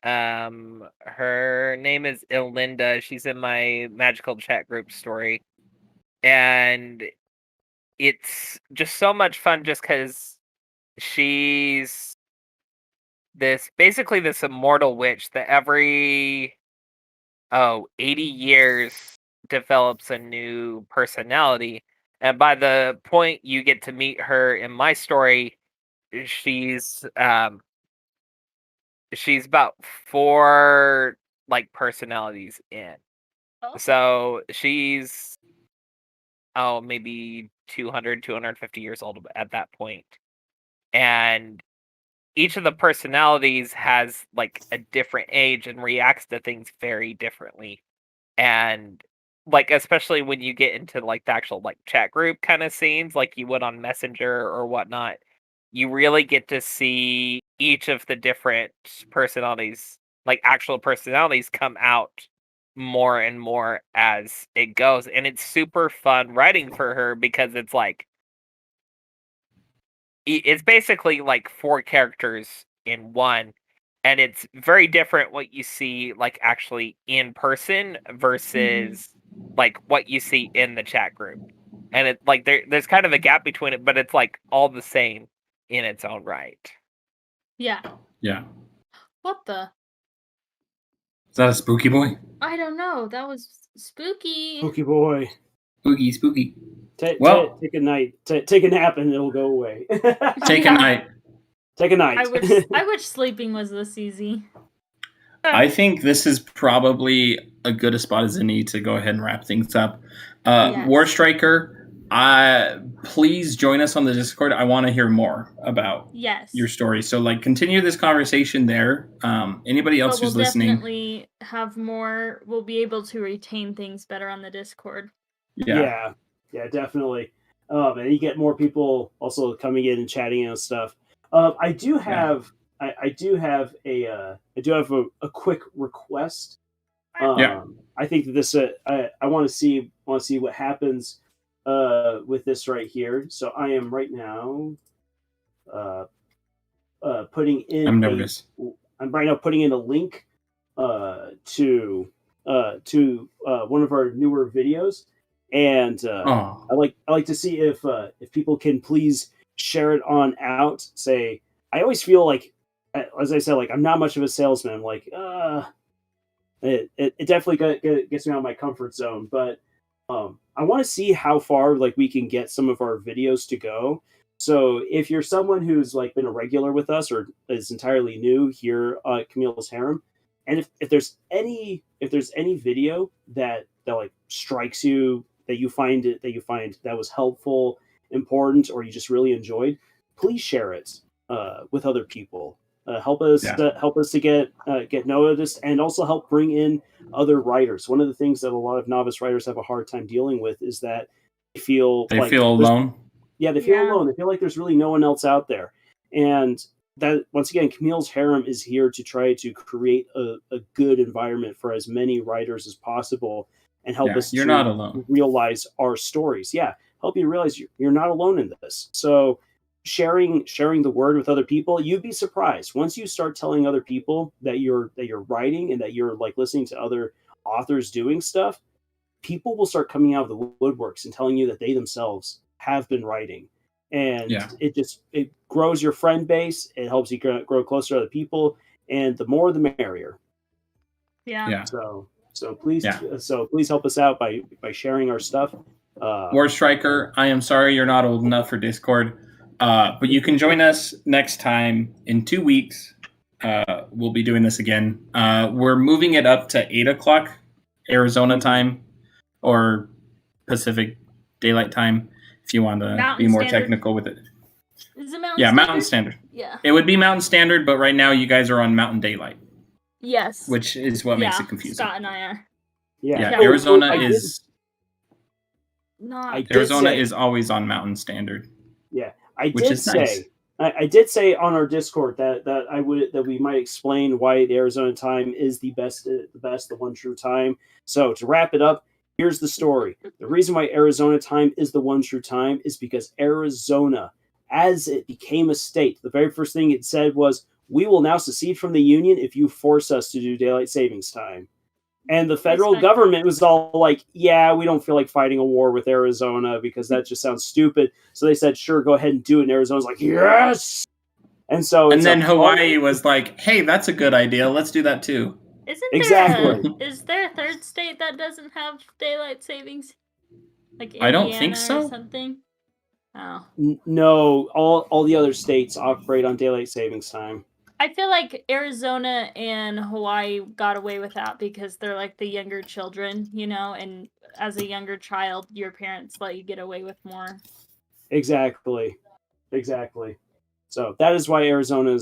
Her name is Ilinda. She's in my magical chat group story, and it's just so much fun just because she's basically this immortal witch that every 80 years develops a new personality. And by the point you get to meet her in my story, she's about 4 like personalities in. Oh. So she's maybe 250 years old at that point. And each of the personalities has like a different age and reacts to things very differently. And like especially when you get into like the actual like chat group kind of scenes like you would on Messenger or whatnot, you really get to see each of the different personalities, like actual personalities, come out more and more as it goes. And it's super fun writing for her because it's like it's basically like 4 characters in one, and it's very different what you see like actually in person versus like what you see in the chat group. And it like there's kind of a gap between it, but it's like all the same in its own right. Yeah. Yeah. What the? Is that a spooky boy? I don't know. That was spooky. Spooky boy. Spooky. Take a night. Take a nap and it'll go away. Take a night. Take a night. I wish sleeping was this easy. I think this is probably a good a spot as any to go ahead and wrap things up. Yes. War Striker, please join us on the Discord. I want to hear more about your story. So like continue this conversation there. Anybody else who's listening, definitely have more. We'll be able to retain things better on the Discord. Yeah, definitely. And you get more people also coming in and chatting and stuff. I do have a quick request. I think that this I want to see what happens with this right here. So I am right now putting in. I'm nervous. I'm right now putting in a link to one of our newer videos, and I like to see if people can please share it on out. Say, I always feel like, as I said, like I'm not much of a salesman. I'm like, it definitely gets me out of my comfort zone. But I want to see how far like we can get some of our videos to go. So if you're someone who's like been a regular with us or is entirely new here at Camille's Harem, and if there's any video that like strikes you, that you find that was helpful, important, or you just really enjoyed, please share it with other people. Help us to get noticed, and also help bring in other writers. One of the things that a lot of novice writers have a hard time dealing with is that they feel alone. Yeah, they feel alone. They feel like there's really no one else out there. And that, once again, Camille's Harem is here to try to create a good environment for as many writers as possible and help us to not realize our stories. Yeah, help you realize you're not alone in this. So sharing the word with other people, you'd be surprised. Once you start telling other people that you're writing and that you're like listening to other authors doing stuff, people will start coming out of the woodworks and telling you that they themselves have been writing. And it grows your friend base. It helps you grow closer to other people, and the more the merrier. Yeah. So please help us out by sharing our stuff. War Striker, I am sorry you're not old enough for Discord, but you can join us next time in 2 weeks. We'll be doing this again. We're moving it up to 8 o'clock Arizona time or Pacific Daylight Time if you want to be more technical with it. Is it Mountain Standard? Mountain Standard. Yeah. It would be Mountain Standard, but right now you guys are on Mountain Daylight. Yes. Which is what makes it confusing. Scott and I are. Yeah, Arizona is always on Mountain Standard. Yeah, I did say on our Discord that we might explain why the Arizona time is the one true time. So to wrap it up, here's the story. The reason why Arizona time is the one true time is because Arizona, as it became a state, the very first thing it said was, "We will now secede from the Union if you force us to do daylight savings time." And the federal government was all like, "Yeah, we don't feel like fighting a war with Arizona because that just sounds stupid." So they said, "Sure, go ahead and do it." And Arizona's like, "Yes!" And then Hawaii was like, "Hey, that's a good idea. Let's do that too." Is there a third state that doesn't have daylight savings? Like Indiana, I don't think so. Or something? Oh. No, all the other states operate on daylight savings time. I feel like Arizona and Hawaii got away with that because they're like the younger children, and as a younger child, your parents let you get away with more. Exactly. So that is why Arizona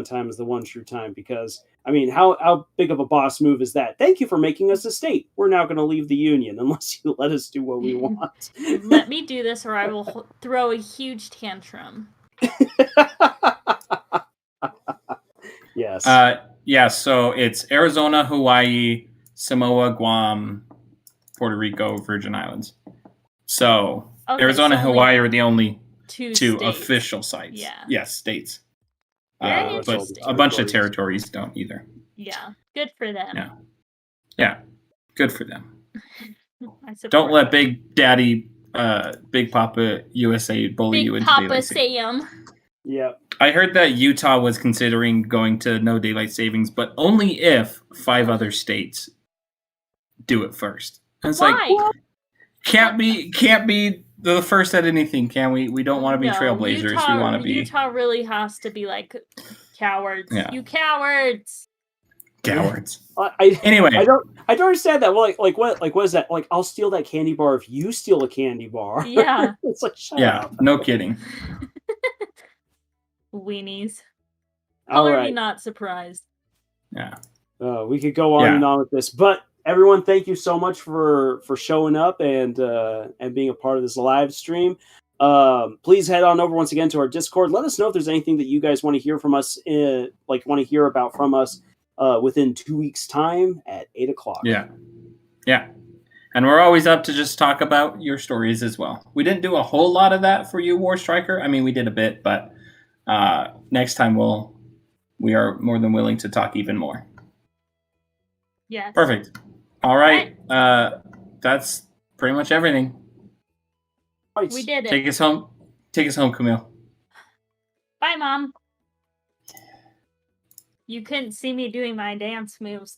time is the one true time, because I mean, how big of a boss move is that? Thank you for making us a state. We're now going to leave the Union unless you let us do what we want. Let me do this, or I will throw a huge tantrum. Yes. So it's Arizona, Hawaii, Samoa, Guam, Puerto Rico, Virgin Islands. So Arizona and Hawaii are the only two official sites. Yeah. Yes, states. But a bunch of territories don't either. Yeah. Good for them. Yeah. Good for them. Don't let Big Daddy, Big Papa USA bully you into daylight savings. Yeah. I heard that Utah was considering going to no daylight savings, but only if 5 other states do it first. And it's like, can't be the first at anything, can we? We don't want to be trailblazers. We want to be. Utah really has to be like cowards. Yeah. You cowards. Cowards. Anyway, I don't understand that. Well, like what is that? Like, I'll steal that candy bar if you steal a candy bar. Yeah. It's like, shut up. No kidding. Weenies. All right. Not surprised. Yeah. We could go on and on with this, but everyone, thank you so much for showing up and being a part of this live stream. Please head on over once again to our Discord. Let us know if there's anything that you guys want to hear from us, within 2 weeks' time at 8 o'clock. Yeah. And we're always up to just talk about your stories as well. We didn't do a whole lot of that for you, War Striker. I mean, we did a bit, but next time we are more than willing to talk even more. Yes. Perfect. All right. That's pretty much everything. We did it. Take us home, Camille. Bye, Mom. You couldn't see me doing my dance moves